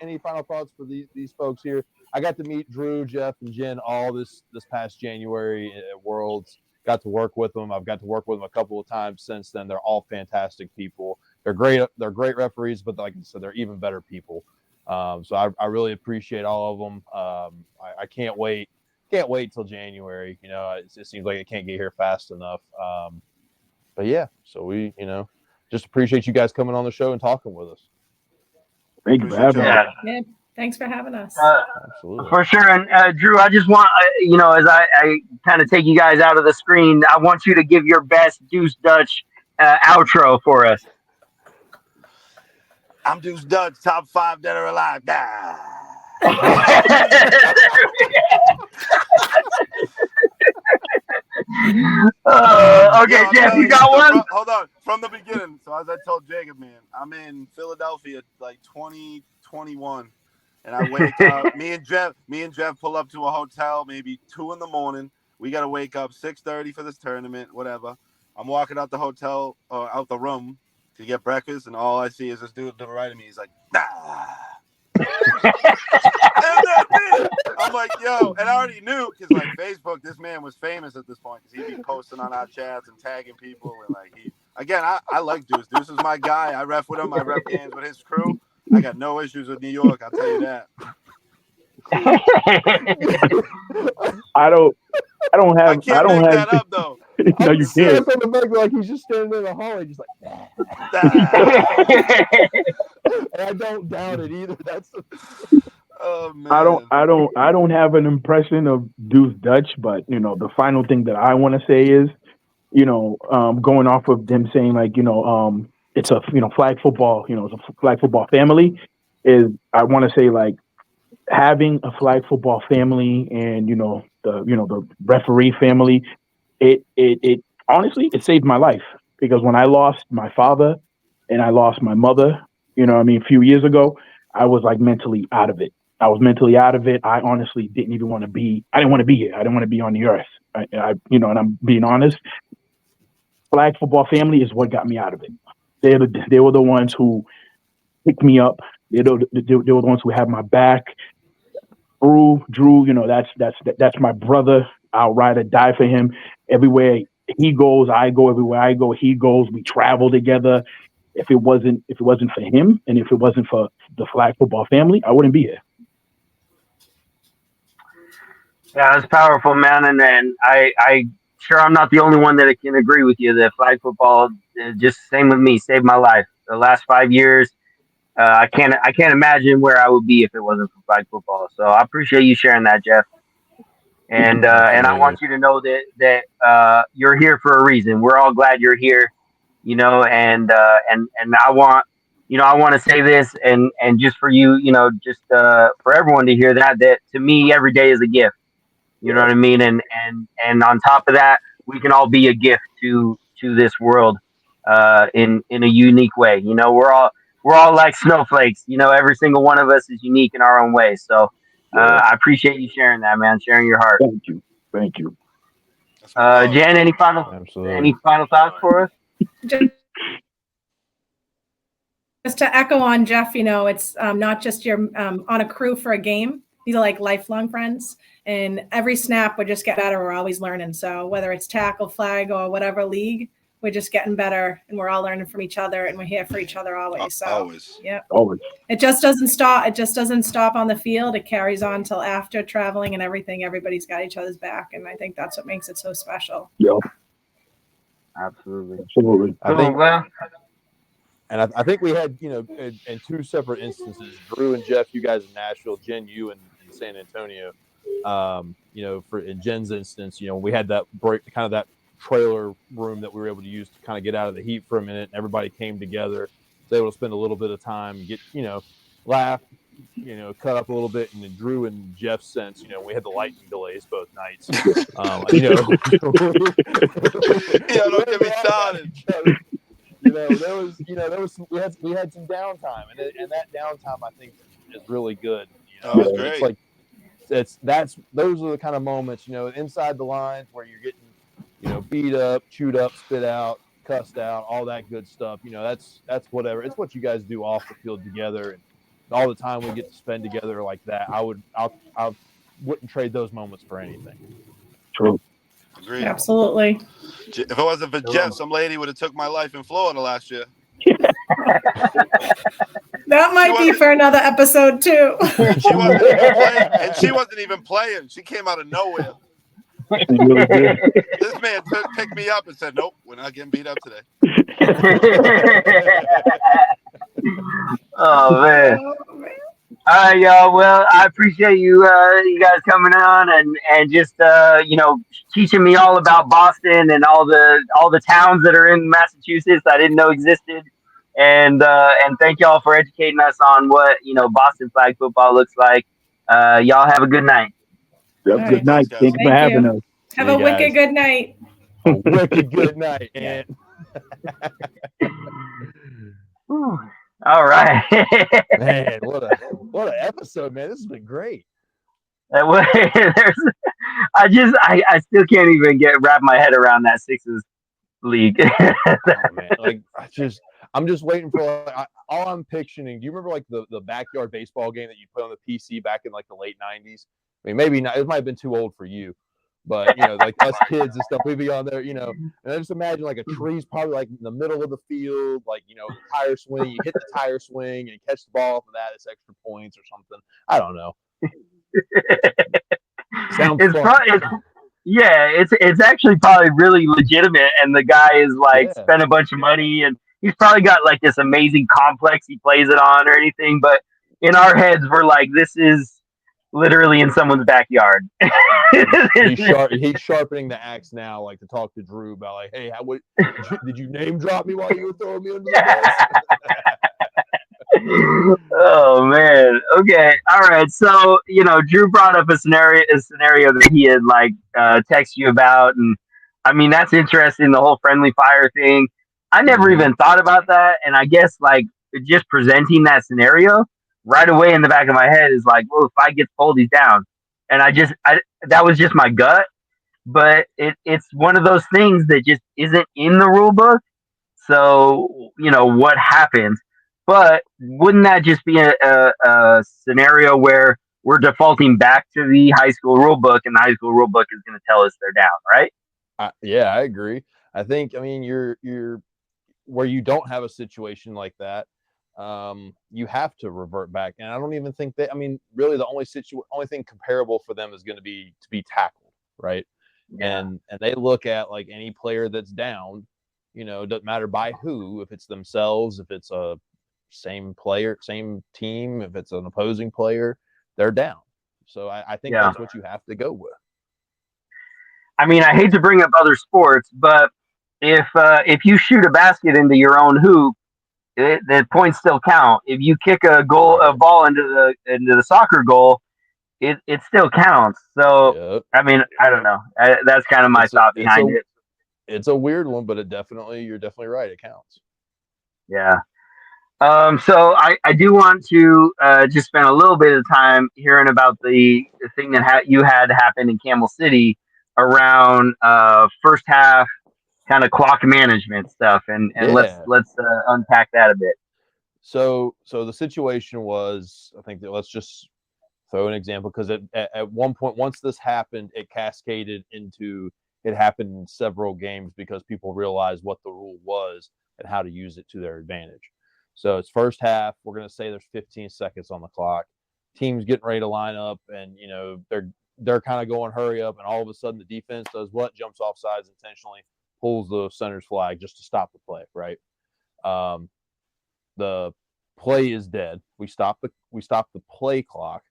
any final thoughts for these folks here. I got to meet Drew, Jeff, and Jen all this past January at Worlds. Got to work with them. I've got to work with them a couple of times since then. They're all fantastic people. They're great. They're great referees, but like I said, they're even better people. So I really appreciate all of them. I can't wait. Can't wait till January. It seems like it can't get here fast enough. But yeah, so we just appreciate you guys coming on the show and talking with us. Thank you for having us. Yeah, thanks for having us. Absolutely. For sure. And Drew, I just want, as I kind of take you guys out of the screen, I want you to give your best Deuce Dutch outro for us. I'm Deuce Dutch, top 5 dead or alive. Okay, Jeff, you got one? Hold on. From the beginning. So as I told Jacob, man, I'm in Philadelphia like 2021. And I wake up. Me and Jeff pull up to a hotel maybe 2 a.m. We gotta wake up 6:30 for this tournament, whatever. I'm walking out the hotel or out the room to get breakfast, and all I see is this dude to the right of me. He's like, and that's it. I'm like, yo, and I already knew because like Facebook, this man was famous at this point because he'd be posting on our chats and tagging people, and like I like Deuce. Deuce is my guy. I ref with him. I ref games with his crew. I got no issues with New York. I'll tell you that. I don't have. I can't make that up though. No, you can't. On the back, like he's just standing in the hallway, just like. And I don't doubt it either. That's. Oh man. I don't have an impression of Deuce Dutch, but the final thing that I want to say is, going off of them saying like, it's a flag football, it's a flag football family. Is I want to say like, having a flag football family and the referee family, it honestly it saved my life because when I lost my father and I lost my mother, a few years ago, I was like mentally out of it. I was mentally out of it. I honestly didn't even want to be. I didn't want to be here. I didn't want to be on the earth. And I'm being honest. Flag football family is what got me out of it. They were the ones who picked me up. They were the ones who had my back. Drew, that's my brother. I'll ride or die for him. Everywhere he goes, I go. Everywhere I go, he goes. We travel together. If it wasn't for him, and if it wasn't for the flag football family, I wouldn't be here. Yeah, it's powerful, man, and I sure I'm not the only one that can agree with you that flag football, just same with me, saved my life. The last 5 years, I can't imagine where I would be if it wasn't for flag football. So I appreciate you sharing that, Jeff. And I Absolutely. want you to know that you're here for a reason. We're all glad you're here, and I want to say this and just for you, just for everyone to hear that to me every day is a gift. You know Yeah. what I mean? And on top of that, we can all be a gift to this world in a unique way. We're all like snowflakes. Every single one of us is unique in our own way. So Yeah. I appreciate you sharing that, man. Sharing your heart. Thank you. That's my dog. Jen, any final Absolutely. thoughts for us? Just to echo on Jeff, it's not just you're on a crew for a game. These are like lifelong friends. And every snap, we just get better. We're always learning. So whether it's tackle, flag, or whatever league, we're just getting better. And we're all learning from each other. And we're here for each other always. So, Always. yeah. Always. It just doesn't stop. It just doesn't stop on the field. It carries on till after traveling and everything. Everybody's got each other's back. And I think that's what makes it so special. Yep. Absolutely. Absolutely. I think, well, and I think we had, in two separate instances, Drew and Jeff, you guys in Nashville, Jen, you in San Antonio. For in Jen's instance, we had that break, kind of that trailer room that we were able to use to kind of get out of the heat for a minute, and everybody came together, was able to spend a little bit of time, get, laugh, cut up a little bit. And then Drew and Jeff's sense, we had the lightning delays both nights. Yeah, don't get me started. We had some downtime, and that downtime I think is really good. Oh, it was It's great. like those are the kind of moments, inside the lines where you're getting, beat up, chewed up, spit out, cussed out, all that good stuff. That's whatever. It's what you guys do off the field together, and all the time we get to spend together like that. I wouldn't trade those moments for anything. True. Agreed. Absolutely. If it wasn't for Jeff, some lady would have took my life in Florida last year. That might be for another episode too. She wasn't even playing, and she wasn't even playing. She came out of nowhere. This man picked me up and said, "Nope, we're not getting beat up today." Oh man. All right, y'all. Well, I appreciate you guys coming on and just teaching me all about Boston and all the towns that are in Massachusetts I didn't know existed. And thank y'all for educating us on what Boston flag football looks like. Y'all have a good night. Yep, All good right. night. Thanks, guys. Thank you for Thank having you. us. Have Hey, a wicked guys. good night. A wicked good night, Ant. All right. Man, what an episode, man. This has been great. I still can't even wrap my head around that Sixes league. Oh, man. Like I'm just waiting for all I'm picturing. Do you remember like the backyard baseball game that you put on the PC back in like the late 90s? I mean, maybe not. It might have been too old for you, but like us kids and stuff, we'd be on there, and I just imagine like a tree's probably like in the middle of the field, like tire swing. You hit the tire swing and catch the ball off of that. It's extra points or something. I don't know. Sounds fun. It's actually probably really legitimate, and the guy is like Yeah. spent a bunch of money, and he's probably got like this amazing complex he plays it on or anything. But in our heads, we're like, this is literally in someone's backyard. He's sharpening the axe now, like to talk to Drew about like, hey, did you name drop me while you were throwing me under the bus? Oh man. Okay. All right. So Drew brought up a scenario that he had like texted you about, and I mean that's interesting. The whole friendly fire thing. I never Hmm. even thought about that, and I guess like just presenting that scenario right away in the back of my head is like, well, if I get pulled, he's down, and I that was just my gut, but it's one of those things that just isn't in the rule book. So, what happens? But wouldn't that just be a scenario where we're defaulting back to the high school rule book and the high school rule book is going to tell us they're down, right? Yeah, I agree. I mean, you're where you don't have a situation like that. You have to revert back, and I don't even think that. I mean, really, the only thing comparable for them is going to be tackled, right? Yeah. And they look at like any player that's down, doesn't matter by who, if it's themselves, if it's a same player, same team, if it's an opposing player, they're down. So I think Yeah. that's what you have to go with. I mean, I hate to bring up other sports, but if you shoot a basket into your own hoop, the points still count. If you kick a Right. ball into the soccer goal, it still counts. So, Yeah. I mean, I don't know. That's kind of my It's a thought it's behind a it. it's a weird one, but you're definitely right. It counts. Yeah. So I do want to just spend a little bit of time hearing about the thing that you had happen in Camel City around first half kind of clock management stuff, and Yeah. let's unpack that a bit. So the situation was, I think that let's just throw an example because at one point, once this happened, it cascaded into it happened in several games because people realized what the rule was and how to use it to their advantage. So it's first half. We're going to say there's 15 seconds on the clock. Team's getting ready to line up, and they're kind of going hurry up, and all of a sudden the defense does what? Jumps off sides intentionally, pulls the center's flag just to stop the play. Right. Um, the play is dead. We stop the play clock.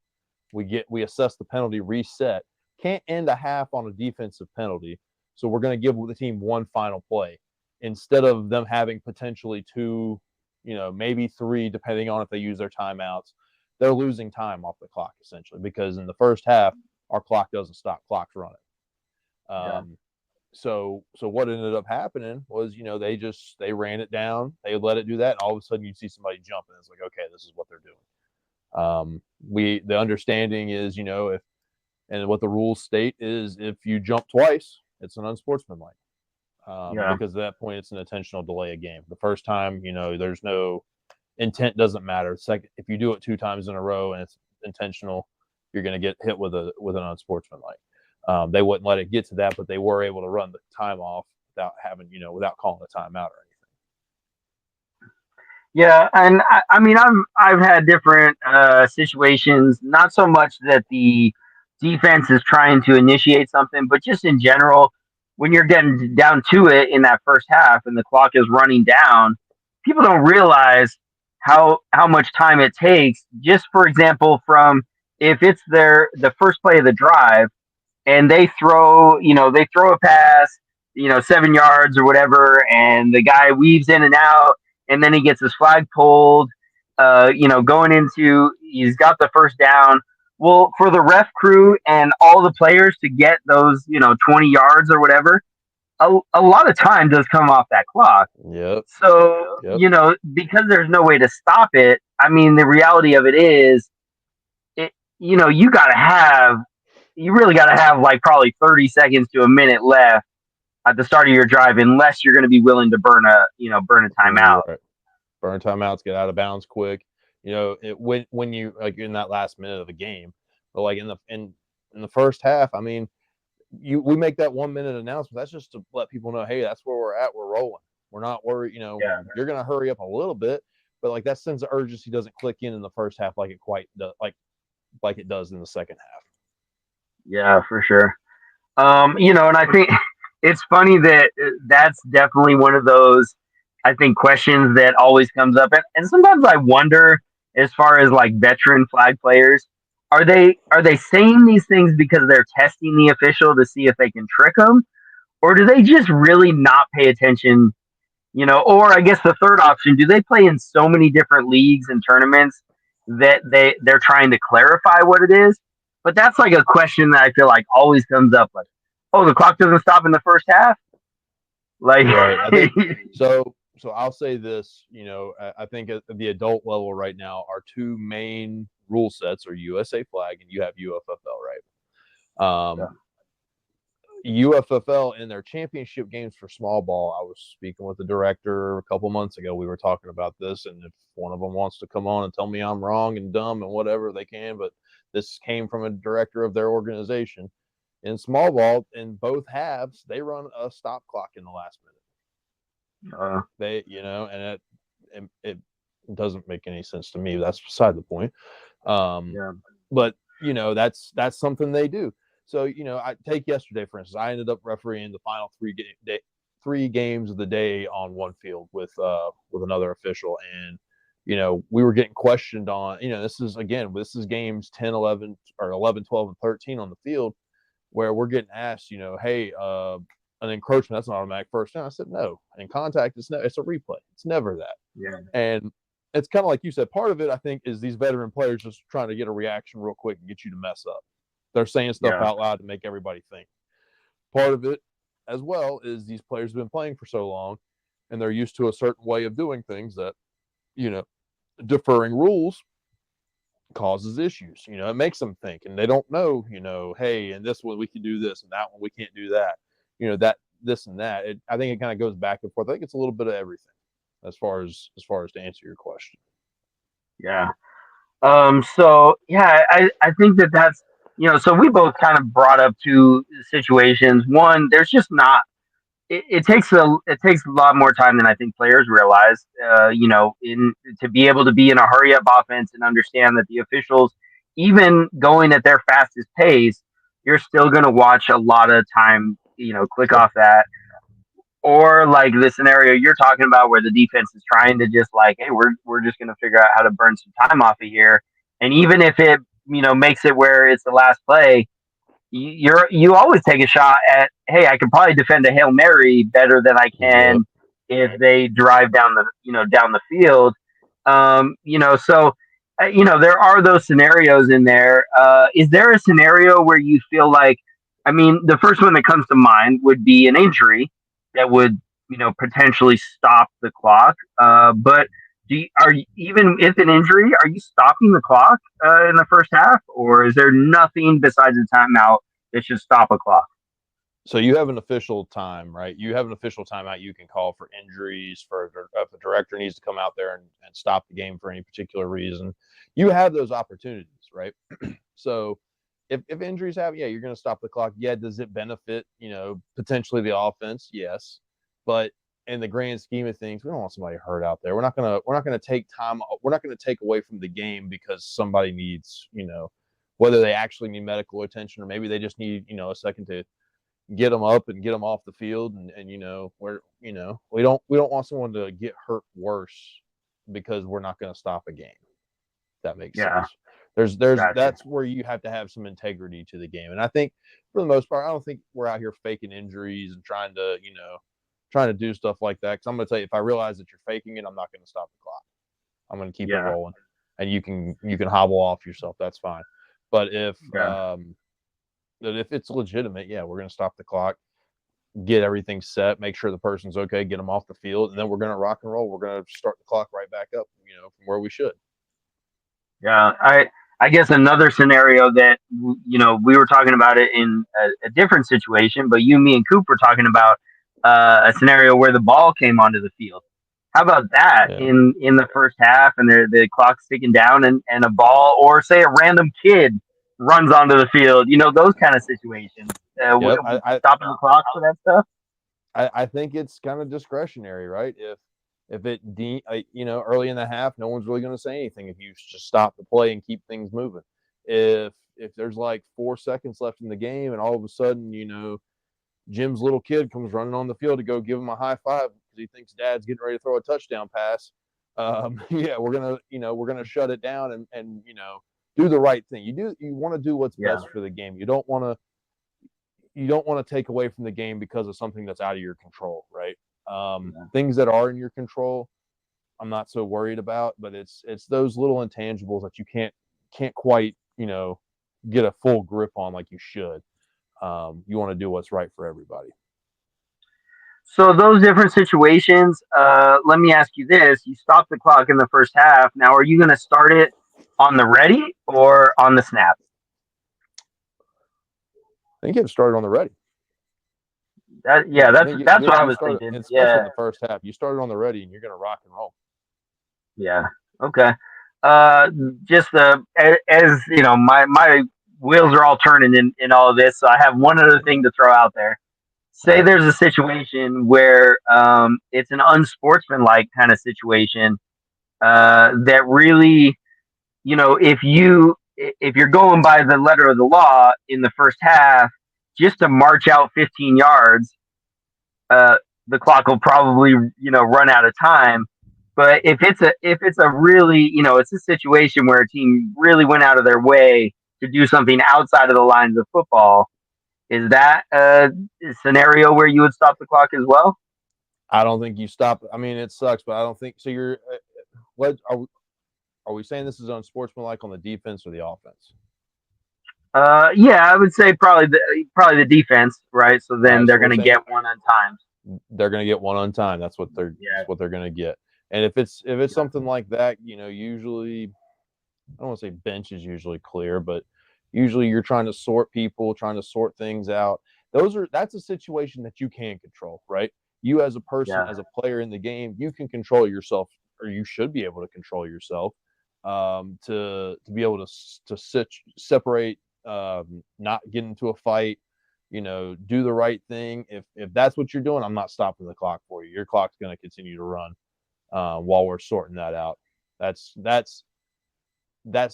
We assess the penalty, reset. Can't end a half on a defensive penalty, so we're going to give the team one final play instead of them having potentially two, maybe three, depending on if they use their timeouts. They're losing time off the clock essentially because in the first half our clock doesn't stop. Clock's running. Yeah. So what ended up happening was, they ran it down, they let it do that, and all of a sudden you'd see somebody jump, and it's like, okay, this is what they're doing. The understanding is, if and what the rules state is, if you jump twice, it's an unsportsmanlike. Yeah. Because at that point it's an intentional delay of game. The first time, there's no intent, doesn't matter. Second, if you do it two times in a row and it's intentional, you're going to get hit with an unsportsmanlike. They wouldn't let it get to that, but they were able to run the time off without calling a timeout or anything. Yeah, and I mean I've had different situations. Not so much that the defense is trying to initiate something, but just in general, when you're getting down to it in that first half and the clock is running down, people don't realize how much time it takes. Just for example, from if it's the first play of the drive and they throw a pass, 7 yards or whatever, and the guy weaves in and out, and then he gets his flag pulled. Going into he's got the first down. Well, for the ref crew and all the players to get those 20 yards or whatever, a lot of time does come off that clock. Yep. So Yep. because there's no way to stop it. I mean, the reality of it is, you gotta have you really got to have like probably 30 seconds to a minute left at the start of your drive, unless you're going to be willing to burn a timeout. Right. Burn timeouts, get out of bounds quick. When you like in that last minute of the game, but like in the first half, I mean, we make that 1 minute announcement. That's just to let people know, hey, that's where we're at. We're rolling. We're not worried. Yeah. You're going to hurry up a little bit, but like that sense of urgency doesn't click in the first half like it quite does, like it does in the second half. Yeah, for sure. And I think it's funny that that's definitely one of those, I think, questions that always comes up, and sometimes I wonder, as far as like veteran flag players, are they saying these things because they're testing the official to see if they can trick them, or do they just really not pay attention Or I guess the third option, do they play in so many different leagues and tournaments that they're trying to clarify what it is? But that's like a question that I feel like always comes up, like, oh, the clock doesn't stop in the first half? Like, Right. I think so. So I'll say this. I think at the adult level right now, our two main rule sets are USA flag and you have UFFL, right? Yeah. UFFL in their championship games for small ball. I was speaking with the director a couple months ago. We were talking about this, and if one of them wants to come on and tell me I'm wrong and dumb and whatever, they can. But this came from a director of their organization. In small ball, in both halves, they run a stop clock in the last minute. It doesn't make any sense to me. That's beside the point. But that's something they do. So I take yesterday for instance. I ended up refereeing the final three games of the day on one field with another official, and we were getting questioned on. This is games 10, 11, or 11, 12, and 13 on the field, where we're getting asked, hey, an encroachment, that's an automatic first down. I said no. And contact it's a replay. It's never that. Yeah. And it's kind of like you said. Part of it, I think, is these veteran players just trying to get a reaction real quick and get you to mess up. They're saying stuff out loud to make everybody think. Part of it, as well, is these players have been playing for so long, and they're used to a certain way of doing things that, deferring rules causes issues. It makes them think, and they don't know, hey, in this one we can do this, and that one we can't do that. That this and that. I think it kind of goes back and forth. I think it's a little bit of everything, as far as to answer your question. Yeah. So yeah, I think that's so we both kind of brought up two situations. One, there's just not. It takes a lot more time than I think players realize. In to be able to be in a hurry up offense and understand that the officials, even going at their fastest pace, you're still going to watch a lot of time. Click off that. Or like the scenario you're talking about where the defense is trying to just like, hey, we're just gonna figure out how to burn some time off of here. And even if it, makes it where it's the last play, you always take a shot at, hey, I could probably defend a Hail Mary better than I can if they drive down the field. So there are those scenarios in there. Is there a scenario where you feel like, I mean, the first one that comes to mind would be an injury that would, potentially stop the clock. But even if an injury, are you stopping the clock in the first half, or is there nothing besides a timeout that should stop a clock? So you have an official time, right? You have an official timeout you can call for injuries, if a director needs to come out there and stop the game for any particular reason. You have those opportunities, right? So if injuries happen, yeah, you're going to stop the clock. Yeah, does it benefit, potentially the offense? Yes. But in the grand scheme of things, we don't want somebody hurt out there. We're not going to take time. We're not going to take away from the game because somebody needs, whether they actually need medical attention or maybe they just need, a second to get them up and get them off the field. And we don't want someone to get hurt worse because we're not going to stop a game. That makes sense. There's Gotcha. That's where you have to have some integrity to the game. And I think for the most part, I don't think we're out here faking injuries and trying to do stuff like that. Cause I'm going to tell you, if I realize that you're faking it, I'm not going to stop the clock. I'm going to keep it rolling, and you can hobble off yourself. That's fine. But if it's legitimate, yeah, we're going to stop the clock, get everything set, make sure the person's okay, get them off the field, and then we're going to rock and roll. We're going to start the clock right back up, from where we should. Yeah, I guess another scenario that we were talking about it in a different situation, but me, and Coop were talking about a scenario where the ball came onto the field. How about that in the first half, and the clock's ticking down, and a ball, or say a random kid runs onto the field, those kind of situations. Stopping the clock for that stuff. I think it's kind of discretionary, right? If it early in the half, no one's really going to say anything if you just stop the play and keep things moving. If there's like 4 seconds left in the game and all of a sudden, Jim's little kid comes running on the field to go give him a high five because he thinks dad's getting ready to throw a touchdown pass. We're gonna shut it down and do the right thing. You want to do what's best for the game. You don't want to take away from the game because of something that's out of your control, right? Things that are in your control, I'm not so worried about, but it's those little intangibles that you can't quite, get a full grip on like you should. You want to do what's right for everybody. So those different situations, let me ask you this. You stop the clock in the first half. Now, are you going to start it on the ready or on the snap? I think you get started on the ready. Yeah, that's what I was start, thinking. especially Yeah, in the first half. You started on the ready, and you're going to rock and roll. yeah. Okay. Just as you know, my wheels are all turning in all of this. So I have one other thing to throw out there. Say Right. there's a situation where it's an unsportsmanlike kind of situation that really, if you're going by the letter of the law in the first half, just to march out 15 yards, uh, the clock will probably run out of time. But if it's a really it's a situation where a team really went out of their way to do something outside of the lines of football, is that a scenario where you would stop the clock as well? I don't think you stop. I mean, it sucks, but I don't think so. You're what are we saying? This is unsportsmanlike on the defense or the offense? Yeah, I would say probably the defense, right? So All then right, they're so we're going to saying get one on time. they're going to get one on time. That's what they're Yeah, going to get. And if it's yeah, something like that, usually I don't want to say bench is usually clear, but usually you're trying to sort people, trying to sort things out. That's a situation that you can control, right? You as a person, yeah, as a player in the game, you can control yourself, or you should be able to control yourself, to be able to separate, not get into a fight, do the right thing. If that's what you're doing, I'm not stopping the clock for you. Your clock's going to continue to run while we're sorting that out. That's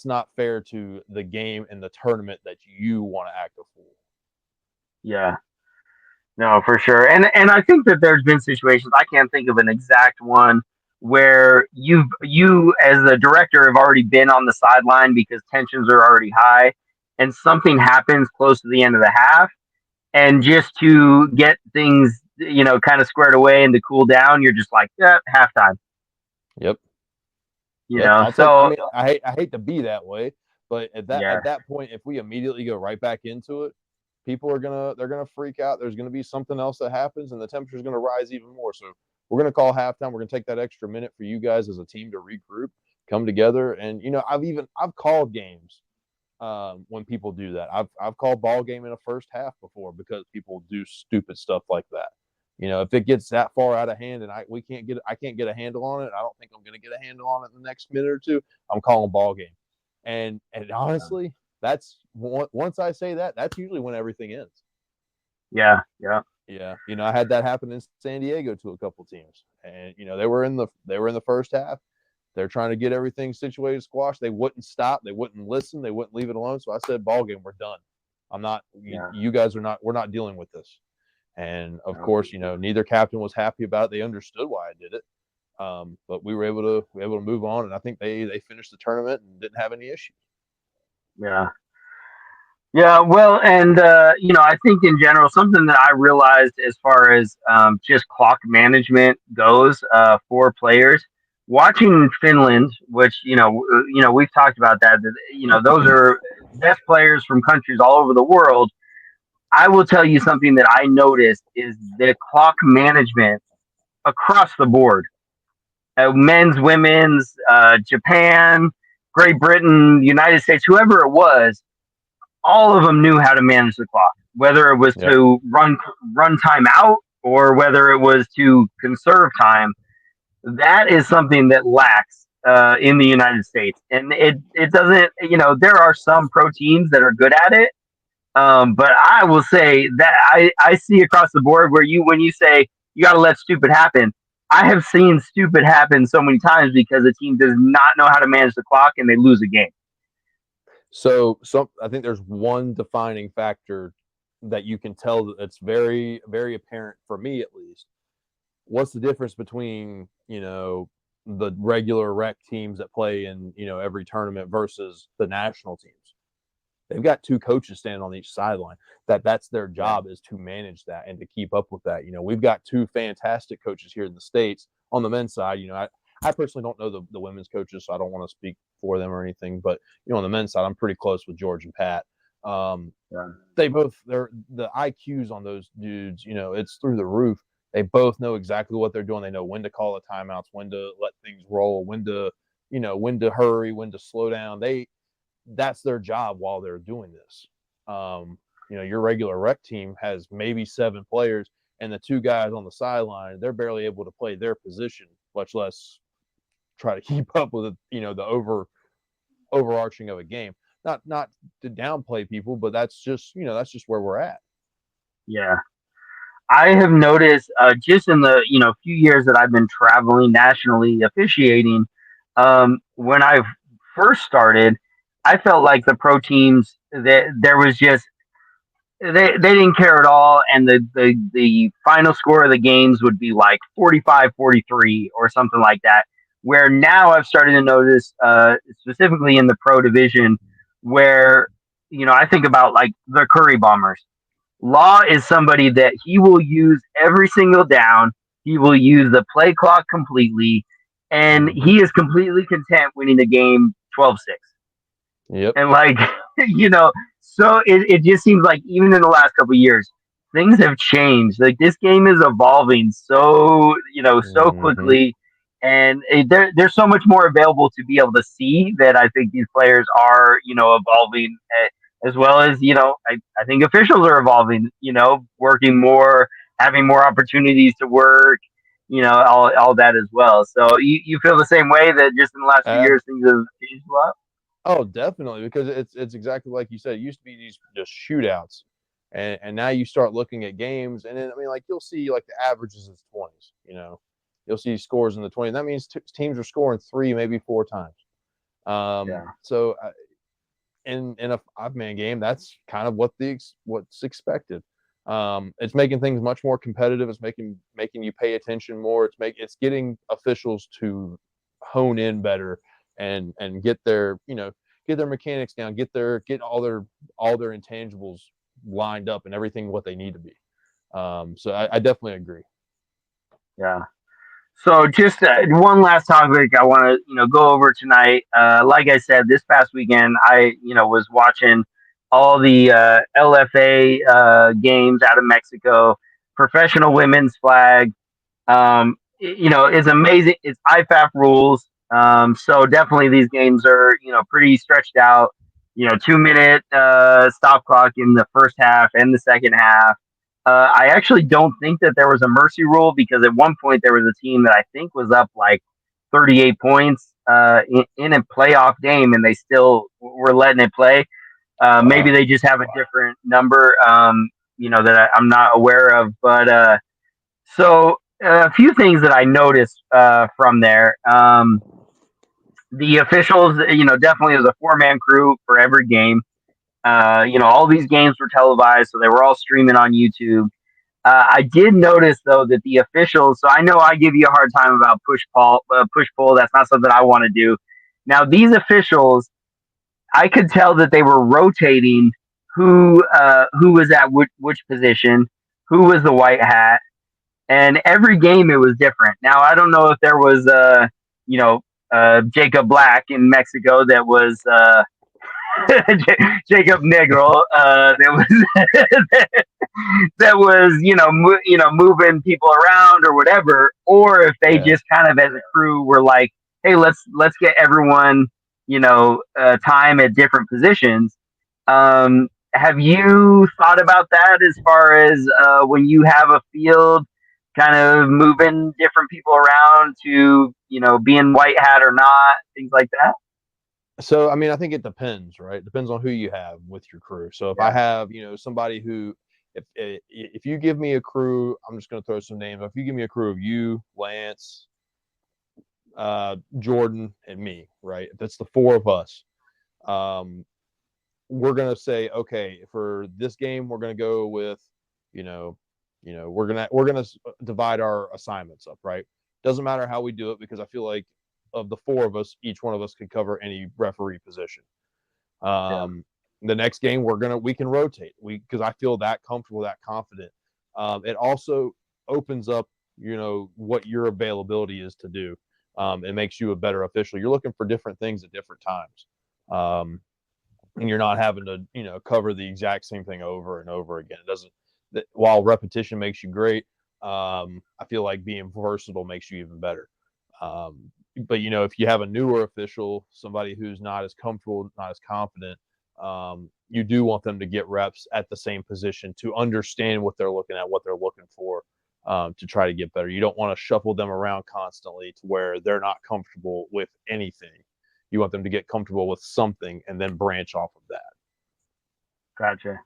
not fair to the game and the tournament that you want to act a fool. yeah. No, for sure. And I think that there's been situations, I can't think of an exact one, where you as the director have already been on the sideline because tensions are already high, and something happens close to the end of the half, and just to get things kind of squared away and to cool down, you're just like, yeah, halftime. Yep. You Yep. know, I'll take. I so mean, I hate to be that way, but at that yeah, at that point, if we immediately go right back into it, people are they're gonna freak out. There's gonna be something else that happens, and the temperature's gonna rise even more. So we're gonna call halftime. We're gonna take that extra minute for you guys as a team to regroup, come together, and I've called games when people do that. I've called ball game in a first half before because people do stupid stuff like that. If it gets that far out of hand and I can't get a handle on it. I don't think I'm going to get a handle on it in the next minute or two. I'm calling ball game, and honestly, that's once I say that, that's usually when everything ends. yeah, yeah, Yeah, I had that happen in San Diego to a couple teams, and they were in the first half. They're trying to get everything situated, squashed. They wouldn't stop. They wouldn't listen. They wouldn't leave it alone. So I said, "Ball game, we're done. I'm not. yeah. You guys are not. We're not dealing with this." And of No, for course, sure. neither captain was happy about it. They understood why I did it, but we were able to move on. And I think they finished the tournament and didn't have any issues. Yeah. Yeah, well, and I think in general, something that I realized as far as just clock management goes for players, watching Finland, which we've talked about that those are best players from countries all over the world. I will tell you something that I noticed is the clock management across the board, men's, women's, Japan, Great Britain, United States, whoever it was, all of them knew how to manage the clock, whether it was Yep. to run time out or whether it was to conserve time. That is something that lacks in the United States, and it doesn't. There are some pro teams that are good at it, but I will say that I see across the board where when you say you got to let stupid happen. I have seen stupid happen so many times because a team does not know how to manage the clock and they lose a game. So I think there's one defining factor that you can tell that's very, very apparent for me at least. What's the difference between, the regular rec teams that play in, every tournament versus the national teams? they've got 2 coaches standing on each sideline. That's their job, is to manage that and to keep up with that. We've got 2 fantastic coaches here in the States on the men's side. I personally don't know the women's coaches, so I don't want to speak for them or anything. But on the men's side, I'm pretty close with George and Pat. They're the IQs on those dudes. It's through the roof. They both know exactly what they're doing. They know when to call the timeouts, when to let things roll, when to hurry, when to slow down. That's their job while they're doing this. Your regular rec team has maybe 7 players, and the 2 guys on the sideline, they're barely able to play their position, much less try to keep up with the overarching of a game. Not to downplay people, but that's just where we're at. Yeah. I have noticed just in the few years that I've been traveling nationally officiating, when I first started, I felt like the pro teams that there was just they didn't care at all, and the final score of the games would be like 45-43 or something like that. Where now I've started to notice, specifically in the pro division, where I think about like the Curry Bombers. Law is somebody that he will use every single down. He will use the play clock completely, and he is completely content winning the game 12-6. Yep. And like, so it just seems like even in the last couple of years, things have changed. Like this game is evolving so quickly, and there's so much more available to be able to see that I think these players are, evolving, as well as, I think officials are evolving, working more, having more opportunities to work, all that as well. So you feel the same way that just in the last few years things have changed a lot? Oh, definitely, because it's exactly like you said. It used to be these just shootouts, and now you start looking at games, and then like you'll see like the averages is 20s. You'll see scores in the 20s. That means teams are scoring 3, maybe 4 times. So in a 5-man game, that's kind of what's expected. It's making things much more competitive. It's making you pay attention more. It's getting officials to hone in better and get their mechanics down, get all their intangibles lined up and everything what they need to be. So I definitely agree. Yeah. So just one last topic I want to go over tonight. Like I said, this past weekend I was watching all the LFA games out of Mexico, professional women's flag. It's amazing. It's IFAF rules. So definitely these games are, pretty stretched out, 2-minute stop clock in the first half and the second half. I actually don't think that there was a mercy rule, because at one point there was a team that I think was up like 38 points in a playoff game, and they still were letting it play. Maybe they just have a different number, that I'm not aware of. But so a few things that I noticed from there. The officials, definitely was a 4-man crew for every game. All these games were televised, so they were all streaming on YouTube. I did notice though that the officials. So I know I give you a hard time about push pull. That's not something I want to do. Now these officials, I could tell that they were rotating who was at which position, who was the white hat, and every game it was different. Now I don't know if there was Jacob Black in Mexico that was Jacob Negro that was that was moving people around or whatever, or if they just kind of as a crew were like, hey, let's get everyone time at different positions. Have you thought about that as far as when you have a field kind of moving different people around to being white hat or not, things like that? So, I mean, I think it depends, right? It depends on who you have with your crew. So if I have, somebody who, if you give me a crew, I'm just going to throw some names. If you give me a crew of you, Lance, Jordan, and me, right? If it's the 4 of us, we're going to say, okay, for this game, we're going to go with, we're going to divide our assignments up, right? Doesn't matter how we do it, because I feel like of the 4 of us, each one of us could cover any referee position. The next game we can rotate because I feel that comfortable, that confident. It also opens up, what your availability is to do. It makes you a better official. You're looking for different things at different times. And you're not having to, cover the exact same thing over and over again. It doesn't, while repetition makes you great, I feel like being versatile makes you even better. But, if you have a newer official, somebody who's not as comfortable, not as confident, you do want them to get reps at the same position to understand what they're looking at, what they're looking for, to try to get better. You don't want to shuffle them around constantly to where they're not comfortable with anything. You want them to get comfortable with something and then branch off of that. Gotcha.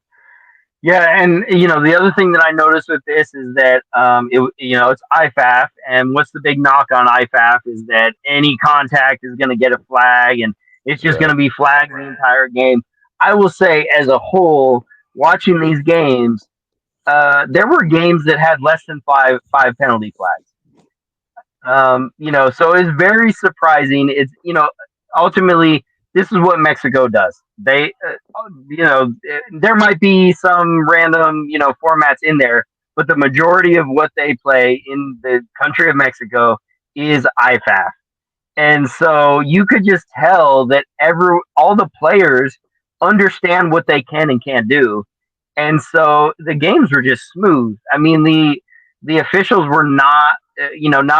Yeah, and the other thing that I noticed with this is that it's IFAF, and what's the big knock on IFAF is that any contact is going to get a flag, and it's just going to be flags the entire game. I will say, as a whole, watching these games, there were games that had less than five penalty flags. So it's very surprising. It's ultimately this is what Mexico does. They, there might be some random, formats in there, but the majority of what they play in the country of Mexico is IFAF. And so you could just tell that all the players understand what they can and can't do. And so the games were just smooth. I mean, the officials were not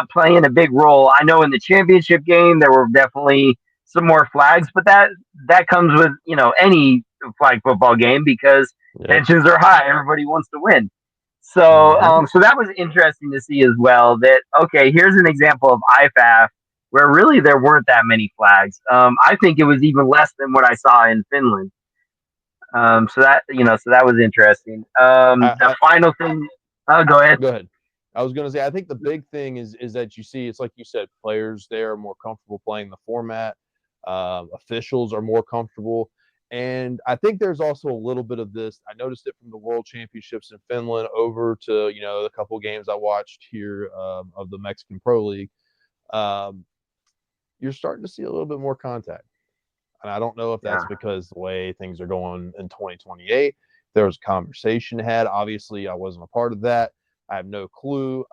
playing a big role. I know in the championship game there were definitely some more flags, but that comes with any flag football game because tensions are high. Everybody wants to win. So so that was interesting to see as well. That okay, here's an example of IFAF where really there weren't that many flags. I think it was even less than what I saw in Finland. So that was interesting. The final thing. Oh, go ahead. Go ahead. I was going to say, I think the big thing is that you see, it's like you said, players there are more comfortable playing the format. Officials are more comfortable. And I think there's also a little bit of this. I noticed it from the World Championships in Finland over to, the couple games I watched here of the Mexican Pro League. You're starting to see a little bit more contact. And I don't know if that's because the way things are going in 2028. There was a conversation had. Obviously, I wasn't a part of that. I have no clue.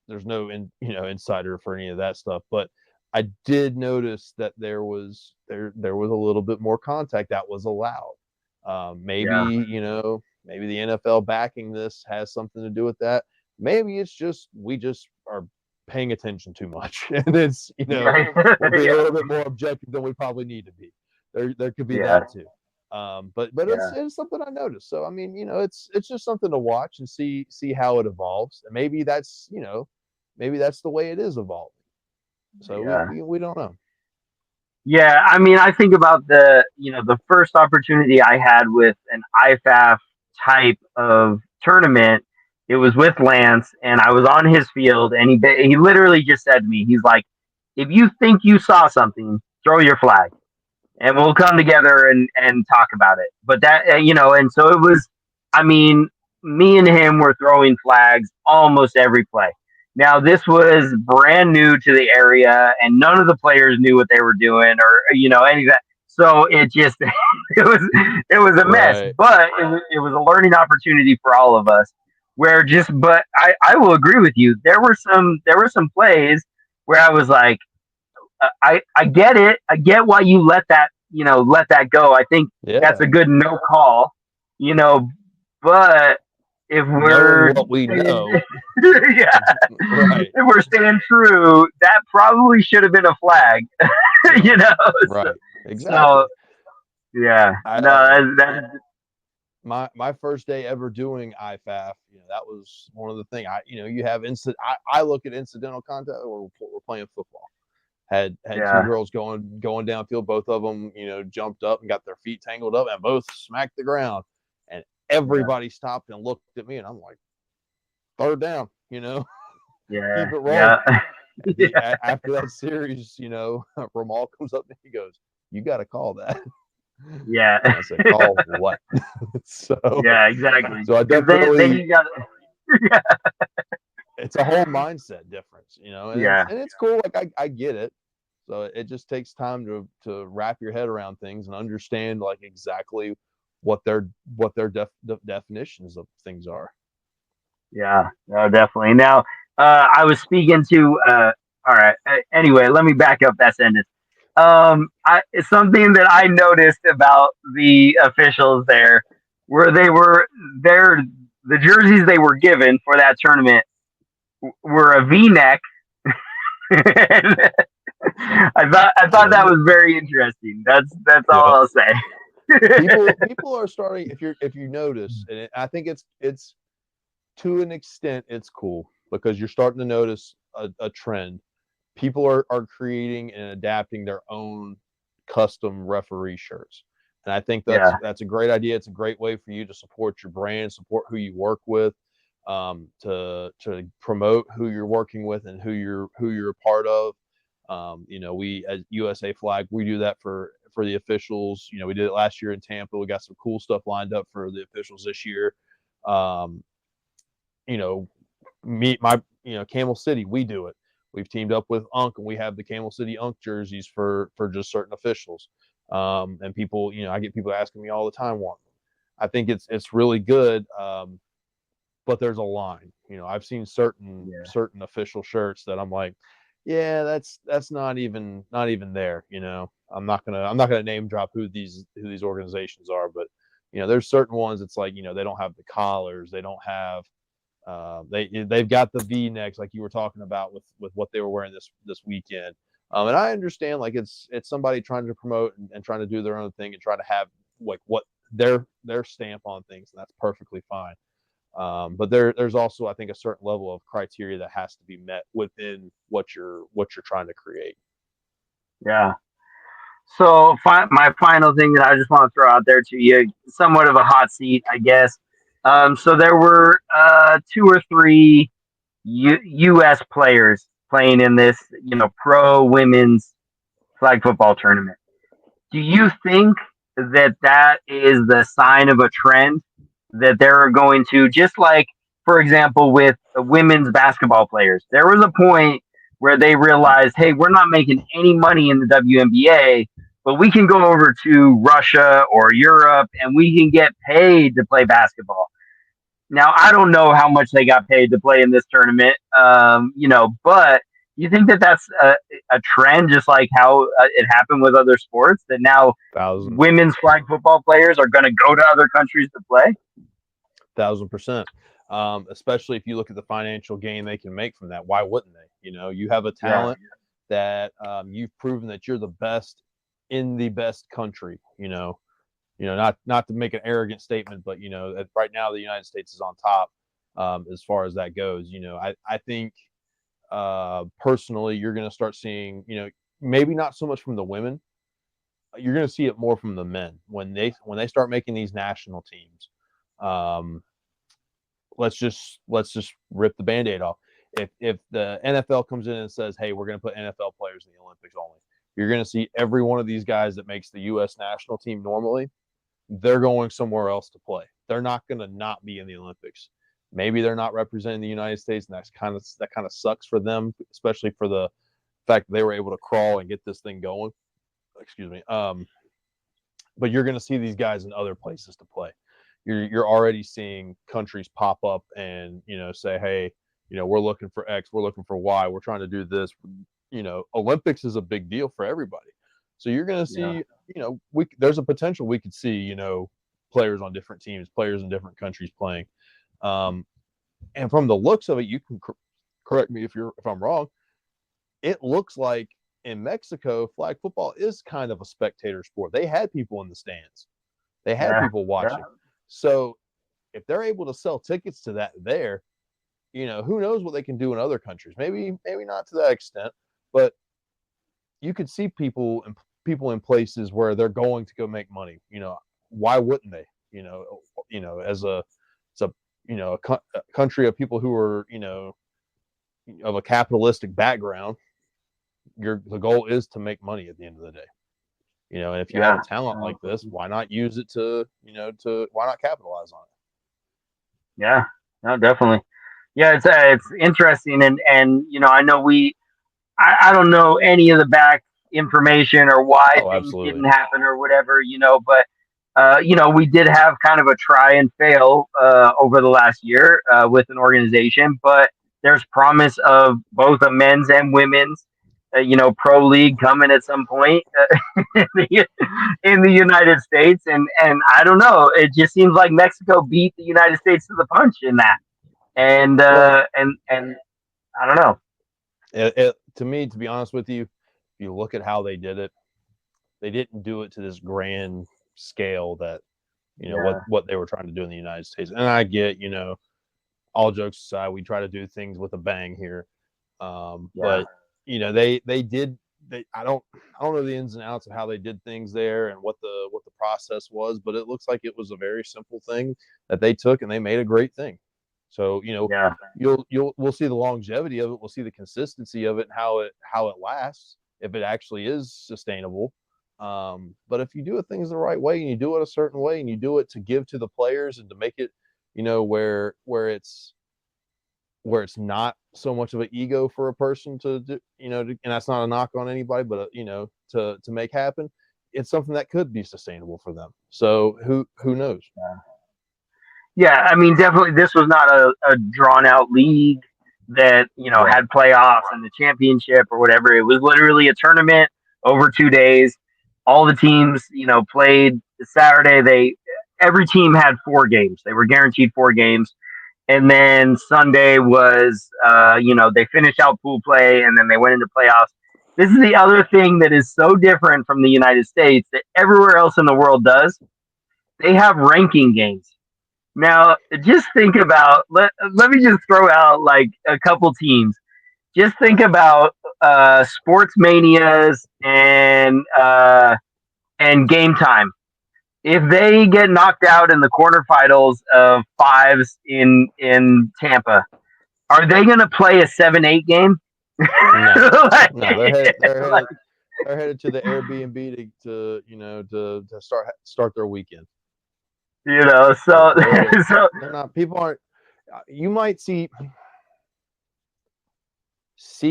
There's no insider for any of that stuff. But I did notice that there was a little bit more contact that was allowed. Maybe the NFL backing this has something to do with that. Maybe it's just we just are paying attention too much, and it's we're being a little bit more objective than we probably need to be. There could be that too. But it's something I noticed. So I mean, it's just something to watch and see how it evolves, and maybe that's the way it is evolving. So we don't know. Yeah, I mean, I think about the first opportunity I had with an IFAF type of tournament. It was with Lance, and I was on his field, and he literally just said to me, he's like, "If you think you saw something, throw your flag, and we'll come together and talk about it." But that and so it was. I mean, me and him were throwing flags almost every play. Now this was brand new to the area, and none of the players knew what they were doing, or any of that. So it just it was a mess, but it was a learning opportunity for all of us. But I will agree with you. There were some plays where I was like, I get it. I get why you let that go. I think that's a good no call, but if we're what we know, if we're staying true, that probably should have been a flag, Right. Exactly. So, my first day ever doing IFAF, that was one of the things. You have I look at incidental contact, or we're playing football. Had two girls going downfield. Both of them, jumped up and got their feet tangled up, and both smacked the ground. And everybody stopped and looked at me, and I'm like, third down, keep it rolling. After that series, Ramal comes up and he goes, "You got to call that." Yeah. And I said, "Call what?" So exactly. So I definitely it's a whole mindset difference, and it's cool. Like I get it. So it just takes time to wrap your head around things and understand like exactly what their definitions of things are. Yeah, no, definitely. Now, I was speaking to. All right. Anyway, let me back up that sentence. It's something that I noticed about the officials there, where they were there. The jerseys they were given for that tournament were a V-neck. I thought that was very interesting. That's all Yeah. I'll say. People are starting. If you notice, and I think it's to an extent it's cool because you're starting to notice a trend. People are creating and adapting their own custom referee shirts, and I think Yeah, that's a great idea. It's a great way for you to support your brand, support who you work with, to promote who you're working with and who you're a part of. We as USA Flag, we do that for the officials. We did it last year in Tampa. We got some cool stuff lined up for the officials this year. Um, you know, Camel City, we do it. We've teamed up with Unk, and we have the Camel City Unk jerseys for just certain officials. And people, I get people asking me all the time want them. I think it's really good. But there's a line. I've seen certain yeah, official shirts that I'm like, yeah, that's not even there. I'm not gonna name drop who these organizations are, but there's certain ones. It's like they don't have the collars, they don't have they've got the V necks like you were talking about with what they were wearing this weekend. And I understand like it's somebody trying to promote and trying to do their own thing and try to have like what their stamp on things, and that's perfectly fine. But there's also, I think, a certain level of criteria that has to be met within what you're trying to create. yeah. So my final thing that I just want to throw out there to you, somewhat of a hot seat, I guess. So there were two or three U.S. players playing in this, pro women's flag football tournament. Do you think that is the sign of a trend that they're going to, just like, for example, with the women's basketball players, there was a point where they realized, hey, we're not making any money in the WNBA, but we can go over to Russia or Europe and we can get paid to play basketball. Now, I don't know how much they got paid to play in this tournament, but you think that that's a trend, just like how it happened with other sports, that now 1,000, women's flag football players are going to go to other countries to play? 1,000%. Especially if you look at the financial gain they can make from that. Why wouldn't they? You have a Yeah, talent that you've proven that you're the best in the best country. Not to make an arrogant statement, but right now the United States is on top as far as that goes. I think personally you're going to start seeing, maybe not so much from the women. You're going to see it more from the men when they start making these national teams. Let's just rip the Band-Aid off. If the NFL comes in and says, hey, we're going to put NFL players in the Olympics only, you're going to see every one of these guys that makes the U.S. national team normally, they're going somewhere else to play. They're not going to not be in the Olympics. Maybe they're not representing the United States, and that kind of sucks for them, especially for the fact that they were able to crawl and get this thing going. Excuse me. But you're going to see these guys in other places to play. You're already seeing countries pop up and say, hey, we're looking for X, we're looking for Y, we're trying to do this. Olympics is a big deal for everybody. So you're going to see, there's a potential we could see, players on different teams, players in different countries playing. And from the looks of it, you can correct me if I'm wrong. It looks like in Mexico, flag football is kind of a spectator sport. They had people in the stands. They had yeah, people watching. yeah. So if they're able to sell tickets to that there, who knows what they can do in other countries. Maybe not to that extent, but you could see people in places where they're going to go make money. Why wouldn't they? As a country of people who are of a capitalistic background, the goal is to make money at the end of the day. And if you have a talent like this, why not use it to why not capitalize on it? Yeah, no, definitely. Yeah, it's interesting, and I know I don't know any of the information or why Oh, things absolutely. didn't happen or whatever, but we did have kind of a try and fail over the last year with an organization, but there's promise of both a men's and women's, pro league coming at some point in the United States, and I don't know, it just seems like Mexico beat the United States to the punch in that, and Well, and I don't know. To me, to be honest with you, if you look at how they did it, they didn't do it to this grand scale that what they were trying to do in the United States. And I get, all jokes aside, we try to do things with a bang here. But they did. I don't know the ins and outs of how they did things there and what the process was, but it looks like it was a very simple thing that they took and they made a great thing. So we'll see the longevity of it, we'll see the consistency of it, and how it lasts, if it actually is sustainable. But if you do things the right way and you do it a certain way and you do it to give to the players and to make it, where it's not so much of an ego for a person to do, and that's not a knock on anybody, but to make happen, it's something that could be sustainable for them. So who knows? Yeah, I mean, definitely, this was not a drawn out league that Right. had playoffs and the championship or whatever. It was literally a tournament over 2 days. All the teams, played Saturday. Every team had 4 games. They were guaranteed 4 games, and then Sunday was, they finished out pool play and then they went into playoffs. This is the other thing that is so different from the United States that everywhere else in the world does. They have ranking games. Now, just think about, let me just throw out like a couple teams. Just think about sports manias and game time. If they get knocked out in the quarterfinals of fives in Tampa, are they going to play a 7-8 game? No, Like, no, they're like, headed to the Airbnb to start their weekend. so They're not. People aren't. You might see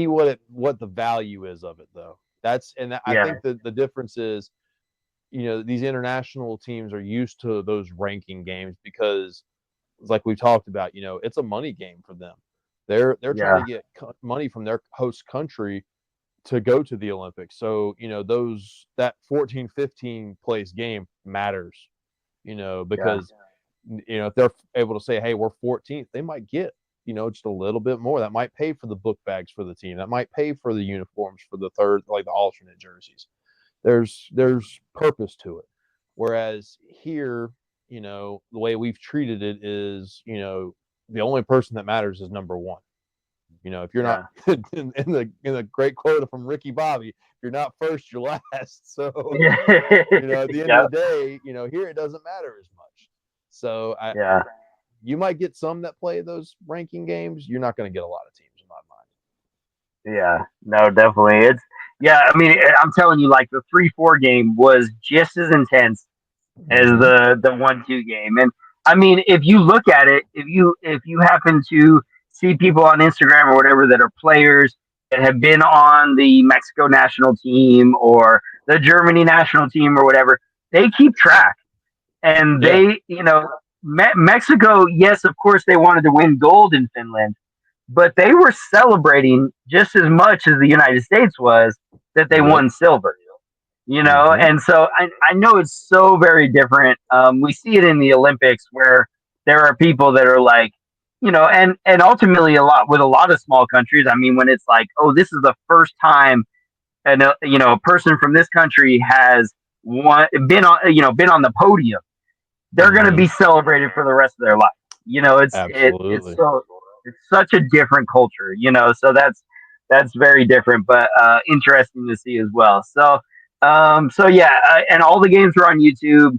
what the value is of it, though. I think that the difference is, these international teams are used to those ranking games because, like we talked about, it's a money game for them. They're trying to get money from their host country to go to the Olympics. So, that 14-15 place game matters, because if they're able to say, hey, we're 14th, they might get, just a little bit more. That might pay for the book bags for the team. That might pay for the uniforms for the third, like the alternate jerseys. There's purpose to it. Whereas here, the way we've treated it is, the only person that matters is number one. If you're not in the great quote from Ricky Bobby, if you're not first, you're last. So, at the end of the day, here it doesn't matter as much. So you might get some that play those ranking games. You're not going to get a lot of teams in my mind. Yeah, no, definitely. I mean, I'm telling you, like the 3-4 game was just as intense as the 1-2 game. And I mean, if you look at it, if you happen to see people on Instagram or whatever that are players that have been on the Mexico national team or the Germany national team or whatever, they keep track. And they, Mexico, yes, of course, they wanted to win gold in Finland, but they were celebrating just as much as the United States was that they won silver. And so I know it's so very different. We see it in the Olympics where there are people that are like, and ultimately a lot of small countries. I mean, when it's like, oh, this is the first time, and a person from this country has been on the podium, they're going to be celebrated for the rest of their life. It's such a different culture. So that's very different, but interesting to see as well. So. And all the games were on YouTube,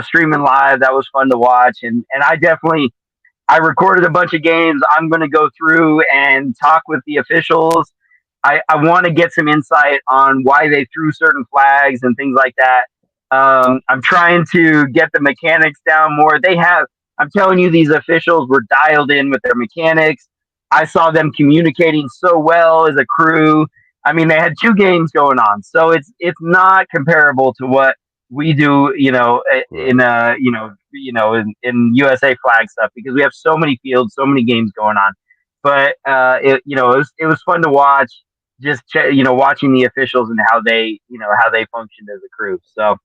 streaming live. That was fun to watch. And I recorded a bunch of games. I'm going to go through and talk with the officials. I want to get some insight on why they threw certain flags and things like that. I'm trying to get the mechanics down more. I'm telling you, these officials were dialed in with their mechanics. I saw them communicating so well as a crew. I mean, they had 2 games going on, so it's not comparable to what we do, in in USA flag stuff because we have so many fields, so many games going on. But it was fun to watch, just watching the officials and how they functioned as a crew. So,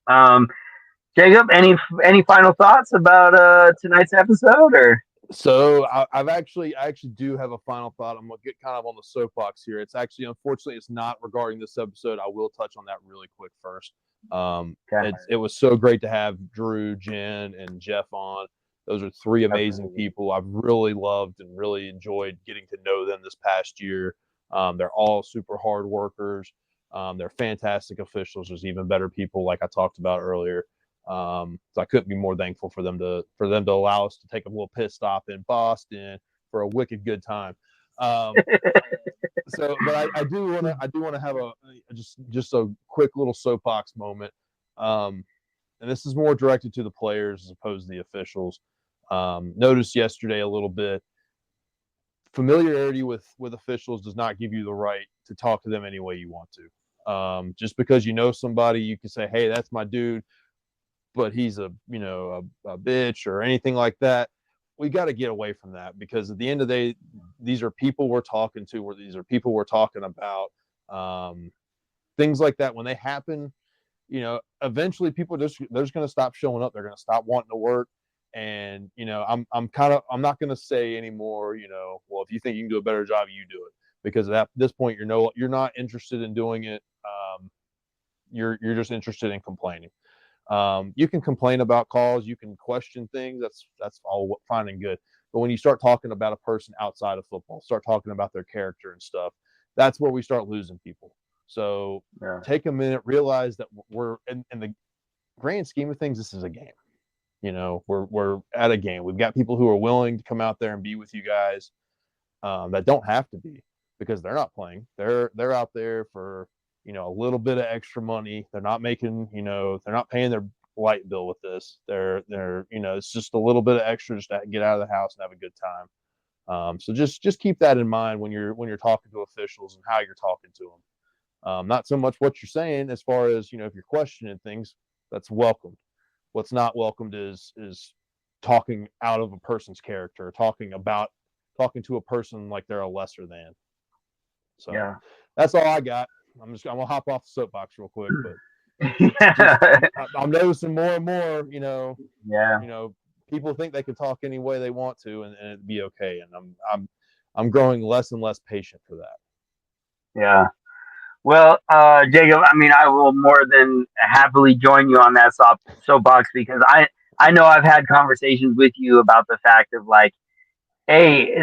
um, Jacob, any final thoughts about tonight's episode or? So I actually do have a final thought. I'm gonna get kind of on the soapbox here. It's actually, unfortunately, it's not regarding this episode. I will touch on that really quick first. Okay. It was so great to have Drew, Jenn, and Jeff on. Those are 3 amazing people. I've really loved and really enjoyed getting to know them this past year. They're all super hard workers. They're fantastic officials. There's even better people, like I talked about earlier. So I couldn't be more thankful for them to allow us to take a little pit stop in Boston for a wicked good time. So, but I do want to have a just a quick little soapbox moment. And this is more directed to the players as opposed to the officials. Noticed yesterday a little bit. Familiarity with officials does not give you the right to talk to them any way you want to. Just because you know somebody, you can say, "Hey, that's my dude," but he's a bitch or anything like that. We got to get away from that because at the end of the day, these are people we're talking to, or these are people we're talking about. Things like that, when they happen, eventually people they're just going to stop showing up. They're going to stop wanting to work. And, I'm not going to say anymore, well, if you think you can do a better job, you do it, because at this point, you're not interested in doing it. You're just interested in complaining. You can complain about calls, you can question things. That's all fine and good. But when you start talking about a person outside of football, start talking about their character and stuff, that's where we start losing people. So take a minute, realize that we're in the grand scheme of things, this is a game. We're at a game. We've got people who are willing to come out there and be with you guys, that don't have to be, because they're not playing. They're out there for a little bit of extra money. They're not making, they're not paying their light bill with this. They're it's just a little bit of extra just to get out of the house and have a good time. So just keep that in mind when you're talking to officials and how you're talking to them. Not so much what you're saying, as far as, if you're questioning things, that's welcomed. What's not welcomed is talking out of a person's character, talking to a person like they're a lesser than. So that's all I got. I'm gonna hop off the soapbox real quick, but I'm noticing more and more, people think they can talk any way they want to, and it'd be okay. And I'm growing less and less patient for that. Yeah. Well, Jacob, I mean, I will more than happily join you on that soapbox because I know I've had conversations with you about the fact of like, hey,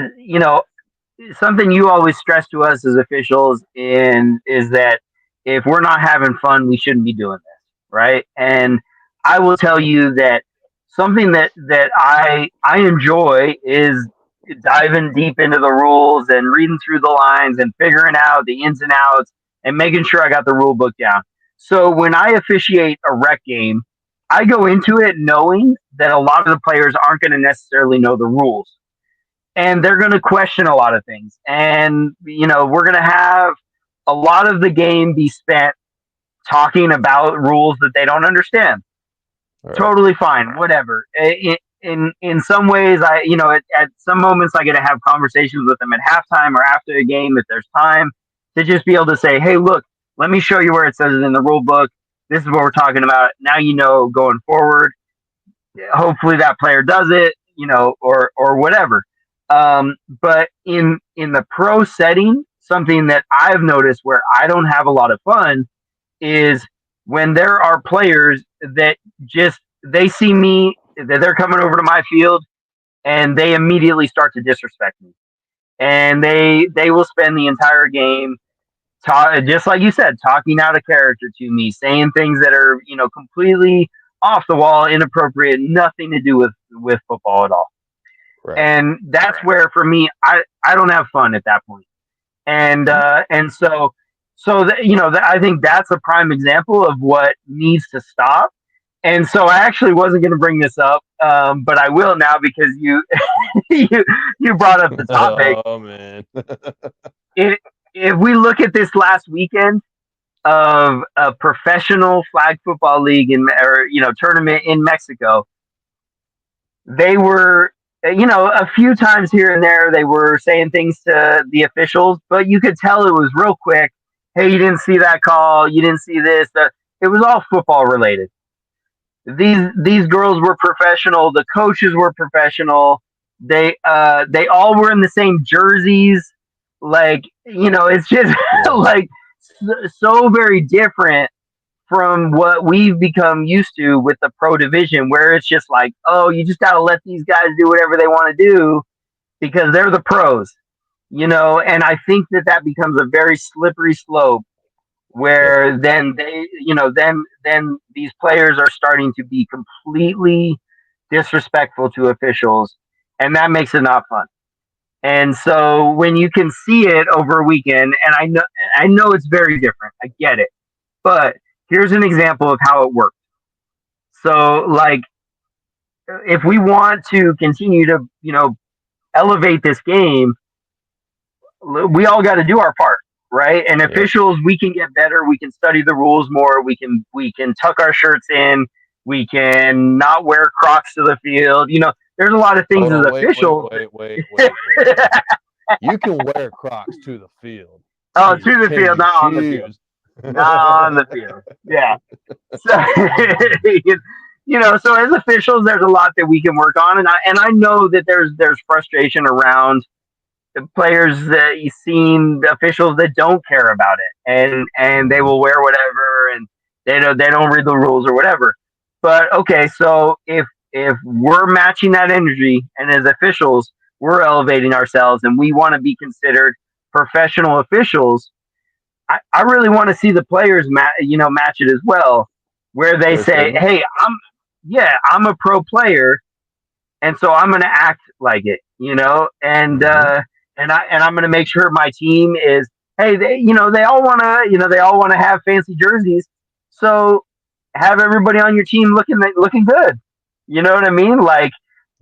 something you always stress to us as officials is that if we're not having fun, we shouldn't be doing this, right? And I will tell you that something that I enjoy is diving deep into the rules and reading through the lines and figuring out the ins and outs and making sure I got the rule book down. So when I officiate a rec game, I go into it knowing that a lot of the players aren't going to necessarily know the rules and they're going to question a lot of things. And, we're going to have a lot of the game be spent talking about rules that they don't understand. Right. Totally fine, whatever. In some ways, at some moments, I get to have conversations with them at halftime or after the game if there's time to just be able to say, hey, look, let me show you where it says it in the rule book. This is what we're talking about. Now going forward. Hopefully that player does it, or whatever. But in the pro setting, something that I've noticed where I don't have a lot of fun is when there are players that they see me, that they're coming over to my field and they immediately start to disrespect me. And they will spend the entire game just like you said, talking out of character to me, saying things that are, completely off the wall, inappropriate, nothing to do with football at all. Right. And that's where, for me, I don't have fun at that point. And so I think that's a prime example of what needs to stop. And so I actually wasn't going to bring this up, but I will now because you brought up the topic. Oh man. if we look at this last weekend of a professional flag football league tournament in Mexico, they were, a few times here and there they were saying things to the officials, but you could tell it was real quick. Hey, you didn't see that call, you didn't see this. It was all football related. These girls were professional, the coaches were professional. They all were in the same jerseys. Like, it's just like so very different from what we've become used to with the pro division, where it's just like, oh, you just got to let these guys do whatever they want to do because they're the pros, and I think that becomes a very slippery slope where then then these players are starting to be completely disrespectful to officials, and that makes it not fun. And so when you can see it over a weekend, and I know it's very different, I get it, but here's an example of how it works. So, like, if we want to continue to, elevate this game, we all got to do our part, right? And officials, we can get better. We can study the rules more. We can tuck our shirts in. We can not wear Crocs to the field. There's a lot of things as officials. Wait. You can wear Crocs to the field. Oh, to the field, not on the field. Not on the field. Yeah. So, so as officials, there's a lot that we can work on, and I know that there's frustration around the players that you've seen, the officials that don't care about it, and they will wear whatever, and they don't read the rules or whatever. But okay, so if we're matching that energy, and as officials, we're elevating ourselves, and we want to be considered professional officials, I really want to see the players match it as well, where they say, hey, I'm a pro player, and so I'm going to act like it, and I'm going to make sure my team is, hey, they all want to have fancy jerseys, so have everybody on your team looking good. You know what I mean? Like,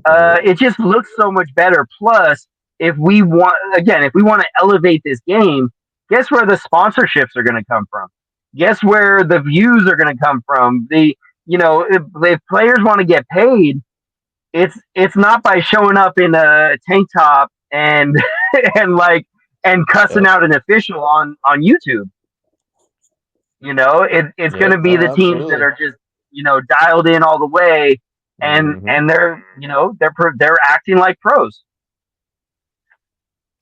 it just looks so much better. Plus, if we want to elevate this game, guess where the sponsorships are going to come from? Guess where the views are going to come from? If players want to get paid, it's not by showing up in a tank top and and cussing out an official on YouTube. It's going to be the teams that are just dialed in all the way, and they're acting like pros.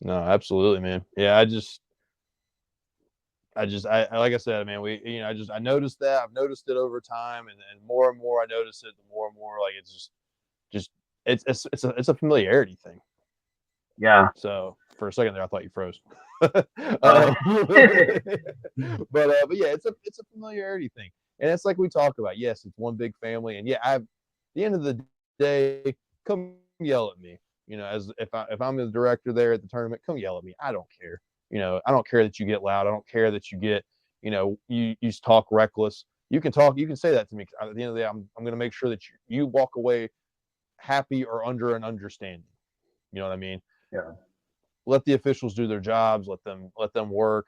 No, absolutely, man. Yeah, I like I said, man, I noticed that. I've noticed it over time, and more and more I notice it, the more and more, like, it's just it's a familiarity thing. Yeah. So for a second there, I thought you froze. But yeah, it's a familiarity thing, and it's like we talk about. Yes, it's one big family, and at the end of the day, come yell at me. As if I'm the director there at the tournament, come yell at me. I don't care. I don't care that you get loud. I don't care that you get, you talk reckless. You can say that to me. At the end of the day, I'm going to make sure that you walk away happy or under an understanding. You know what I mean? Yeah. Let the officials do their jobs. Let them work.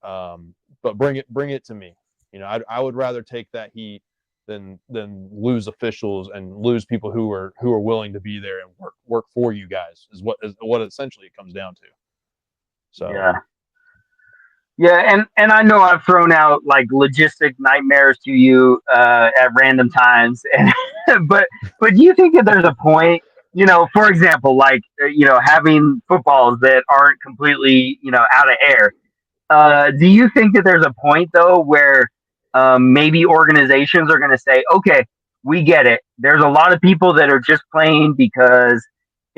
But bring it to me. I would rather take that heat than lose officials and lose people who are willing to be there and work for you guys is what essentially it comes down to. So yeah, and I know I've thrown out like logistic nightmares to you at random times, and but do you think that there's a point, for example, like having footballs that aren't completely out of air? Do you think that there's a point though where maybe organizations are going to say, okay, we get it. There's a lot of people that are just playing because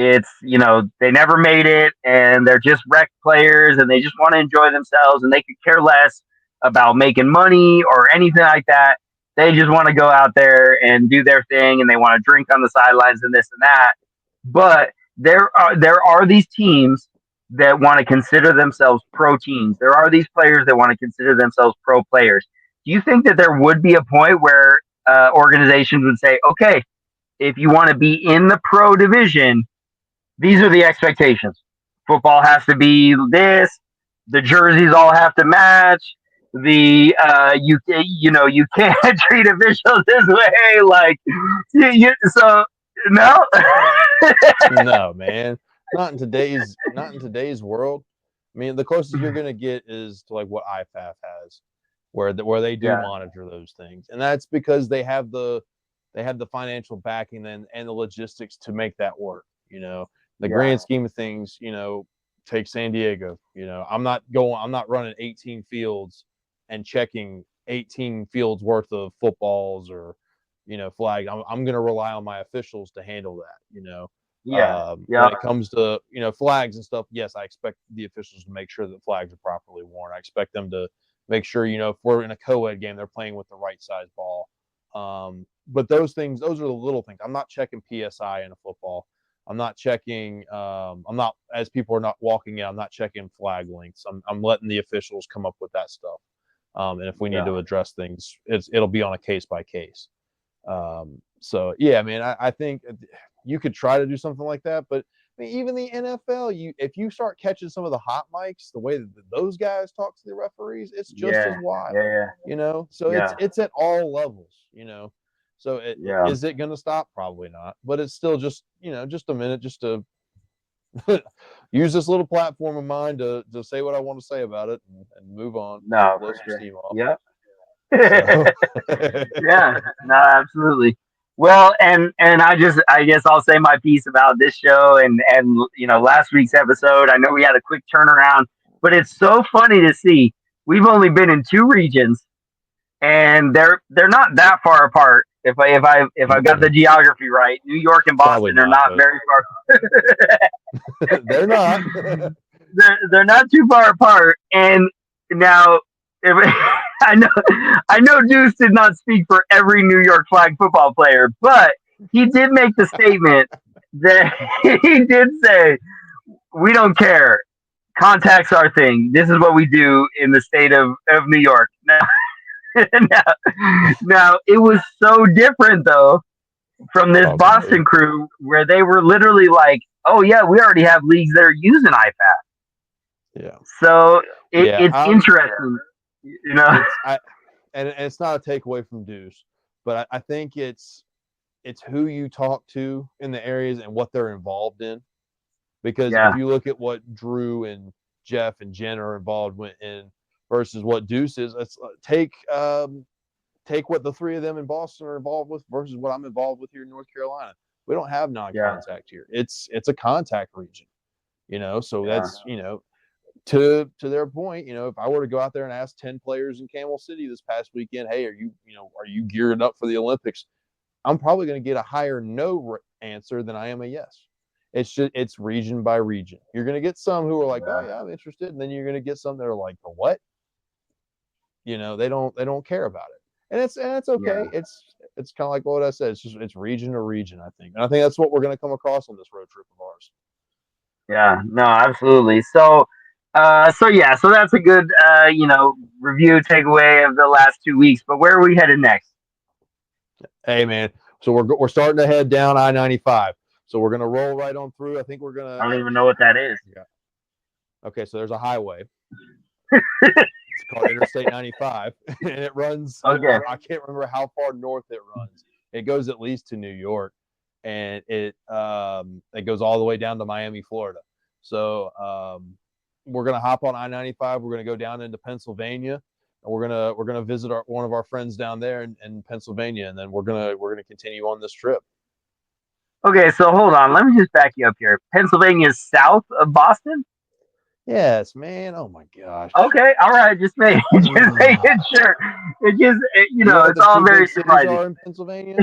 it's, they never made it and they're just rec players and they just want to enjoy themselves and they could care less about making money or anything like that. They just want to go out there and do their thing and they want to drink on the sidelines and this and that. But there are these teams that want to consider themselves pro teams. There are these players that want to consider themselves pro players. Do you think that there would be a point where organizations would say, okay, if you want to be in the pro division, these are the expectations. Football has to be this. the jerseys all have to match. The you can't treat officials this way. Like so no. No, man, not in today's world. I mean, the closest you're gonna get is to like what IFAF has, where they do Yeah, monitor those things, and that's because they have the financial backing and the logistics to make that work. The yeah, grand scheme of things, take San Diego. I'm not running 18 fields and checking 18 fields worth of footballs or flag. I'm going to rely on my officials to handle that. yeah, When yeah, it comes to flags and stuff, yes, I expect the officials to make sure that flags are properly worn. I expect them to make sure if we're in a co-ed game, they're playing with the right size ball. But those are the little things. I'm not checking PSI in a football. I'm not checking. I'm not, as people are not walking in, I'm not checking flag lengths. I'm letting the officials come up with that stuff. And if we need yeah, to address things, it'll be on a case by case. So yeah, man, I think you could try to do something like that, but I mean, even the NFL, if you start catching some of the hot mics, the way that those guys talk to the referees, it's just yeah, as wild. yeah, So yeah, it's at all levels. So yeah. is it going to stop? Probably not, but it's still just just a minute, just to use this little platform of mine to say what I want to say about it and move on, No, blow for some sure. steam off. Yeah. So Yeah, no, absolutely. Well, and I guess I'll say my piece about this show and last week's episode. I know we had a quick turnaround, but it's so funny to see. We've only been in two regions, and they're not that far apart. If I got the geography right, New York and probably Boston are not, not but very far. they're not. They're not too far apart. And now, if, I know Deuce did not speak for every New York flag football player, but he did make the statement that he did say, "We don't care. Contact's our thing. This is what we do in the state of New York." Now, it was so different though from this Oh, Boston crew where they were literally like, "Oh yeah, we already have leagues that are using IFAF." yeah, So yeah. it's interesting, you know. And it's not a takeaway from Deuce, but I think it's who you talk to in the areas and what they're involved in. Because if Yeah, you look at what Drew and Jeff and Jenn are involved in versus what Deuce is, let's take what the three of them in Boston are involved with versus what I'm involved with here in North Carolina. We don't have yeah, non-contact here. It's a contact region, so yeah, that's to their point, if I were to go out there and ask 10 players in Camel City this past weekend, hey, are you geared up for the Olympics? I'm probably going to get a higher no answer than I am a yes. It's region by region. You're going to get some who are like, oh yeah, I'm interested, and then you're going to get some that are like, for what? They don't care about it, and it's okay. yeah, It's kind of like what I said. It's region to region, I think, and I think that's what we're going to come across on this road trip of ours. yeah. No, absolutely. So that's a good review takeaway of the last 2 weeks. But where are we headed next? Hey man, so we're starting to head down I-95. So we're gonna roll right on through. I think we're I gonna. don't even know what that is. Yeah. Okay, so there's a highway. It's called Interstate 95, and it runs. Okay. I can't remember how far north it runs. It goes at least to New York, and it goes all the way down to Miami, Florida. So we're gonna hop on I-95. We're gonna go down into Pennsylvania, and we're gonna visit one of our friends down there in Pennsylvania, and then we're gonna continue on this trip. Okay, so hold on. Let me just back you up here. Pennsylvania is south of Boston? Yes, man. Oh my gosh. Okay, all right. Just making sure. You know what it's the all two very big cities surprising. are in Pennsylvania?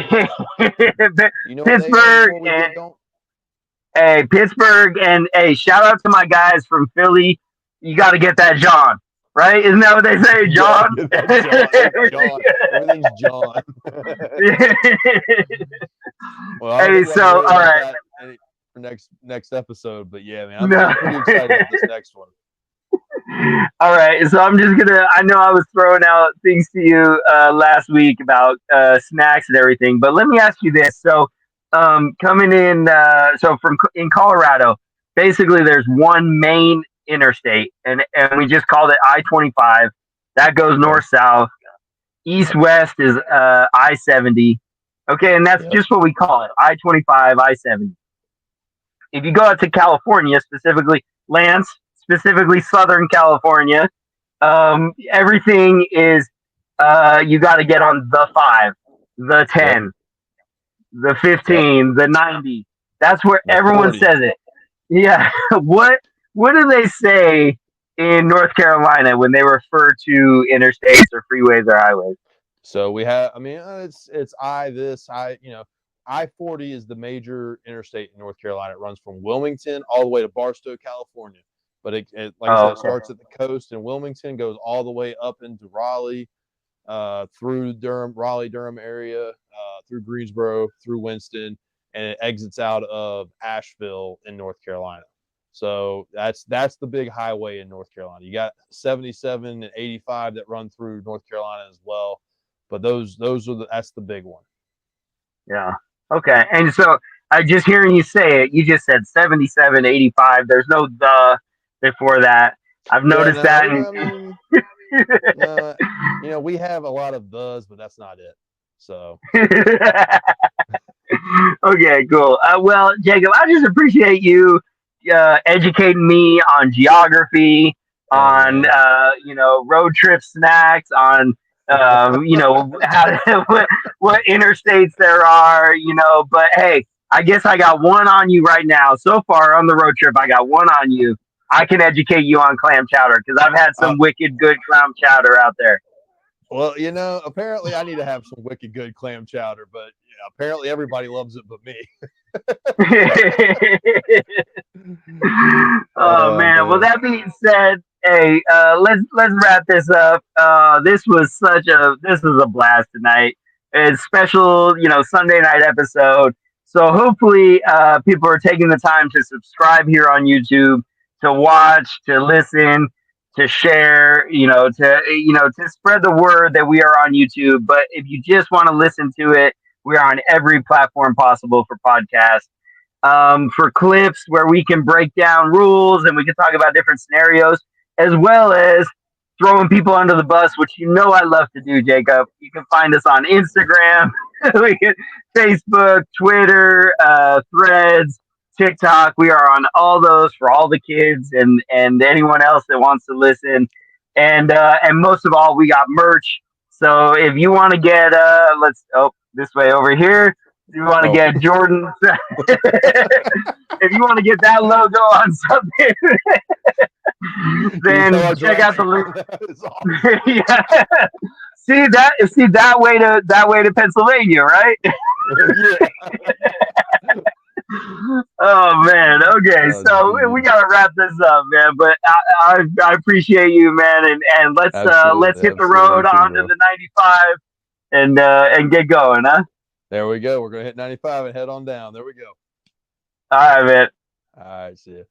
You know what they are Pittsburgh before we and get going? Pittsburgh and shout out to my guys from Philly. You got to get that John, right? Isn't that what they say, Yeah, John? get that John. Everything's John. Well, I don't Hey, think we'll have to so worry all about right. that for next episode. But yeah, man, No. I'm pretty excited about this next one. All right, so I'm just gonna. I know I was throwing out things to you last week about snacks and everything, but let me ask you this. So, coming in, so from in Colorado, basically there's one main interstate, and we just called it I-25. That goes north south. East west is I-70. Okay, and that's just what we call it: I-25, I-70. If you go out to California, specifically Southern California, everything is you got to get on the 5, the 10, the 15, the 90. That's where everyone 40. says it. Yeah. What do they say in North Carolina when they refer to interstates or freeways or highways? So we have, I mean, it's I-40 is the major interstate in North Carolina. It runs from Wilmington all the way to Barstow, California. But like I said, it starts at the coast in Wilmington, goes all the way up into Raleigh, through Raleigh, Durham area, through Greensboro, through Winston, and it exits out of Asheville in North Carolina. So that's the big highway in North Carolina. You got 77 and 85 that run through North Carolina as well. But that's the big one. Yeah. Okay. And so I just hearing you say it, you just said 77, 85. There's no the before that. I've noticed that. We have a lot of does, but that's not it. So. Okay, cool. Well, Jacob, I just appreciate you educating me on geography, on road trip snacks, on what interstates there are. But hey, I guess I got one on you right now. So far on the road trip, I got one on you. I can educate you on clam chowder because I've had some wicked good clam chowder out there. Well, apparently I need to have some wicked good clam chowder, but apparently everybody loves it but me. Oh man. Well, that being said, hey, let's wrap this up. This was a blast tonight. It's special, Sunday night episode. So hopefully, people are taking the time to subscribe here on YouTube, to watch, to listen, to share, to spread the word that we are on YouTube. But if you just want to listen to it, we are on every platform possible for podcasts. For clips where we can break down rules and we can talk about different scenarios, as well as throwing people under the bus, which I love to do, Jacob. You can find us on Instagram, Facebook, Twitter, Threads, TikTok. We are on all those for all the kids and anyone else that wants to listen. And most of all, we got merch. So if you want to get this way over here. If you want to get Jordan, if you want to get that logo on something, then check out the link. Yeah. See that way to Pennsylvania, right? Oh man. Okay, so we gotta wrap this up, man. But I appreciate you, man, and let's hit the road onto the 95 and get going, huh? There we go. We're gonna hit 95 and head on down. There we go. All right, man. All right, see ya.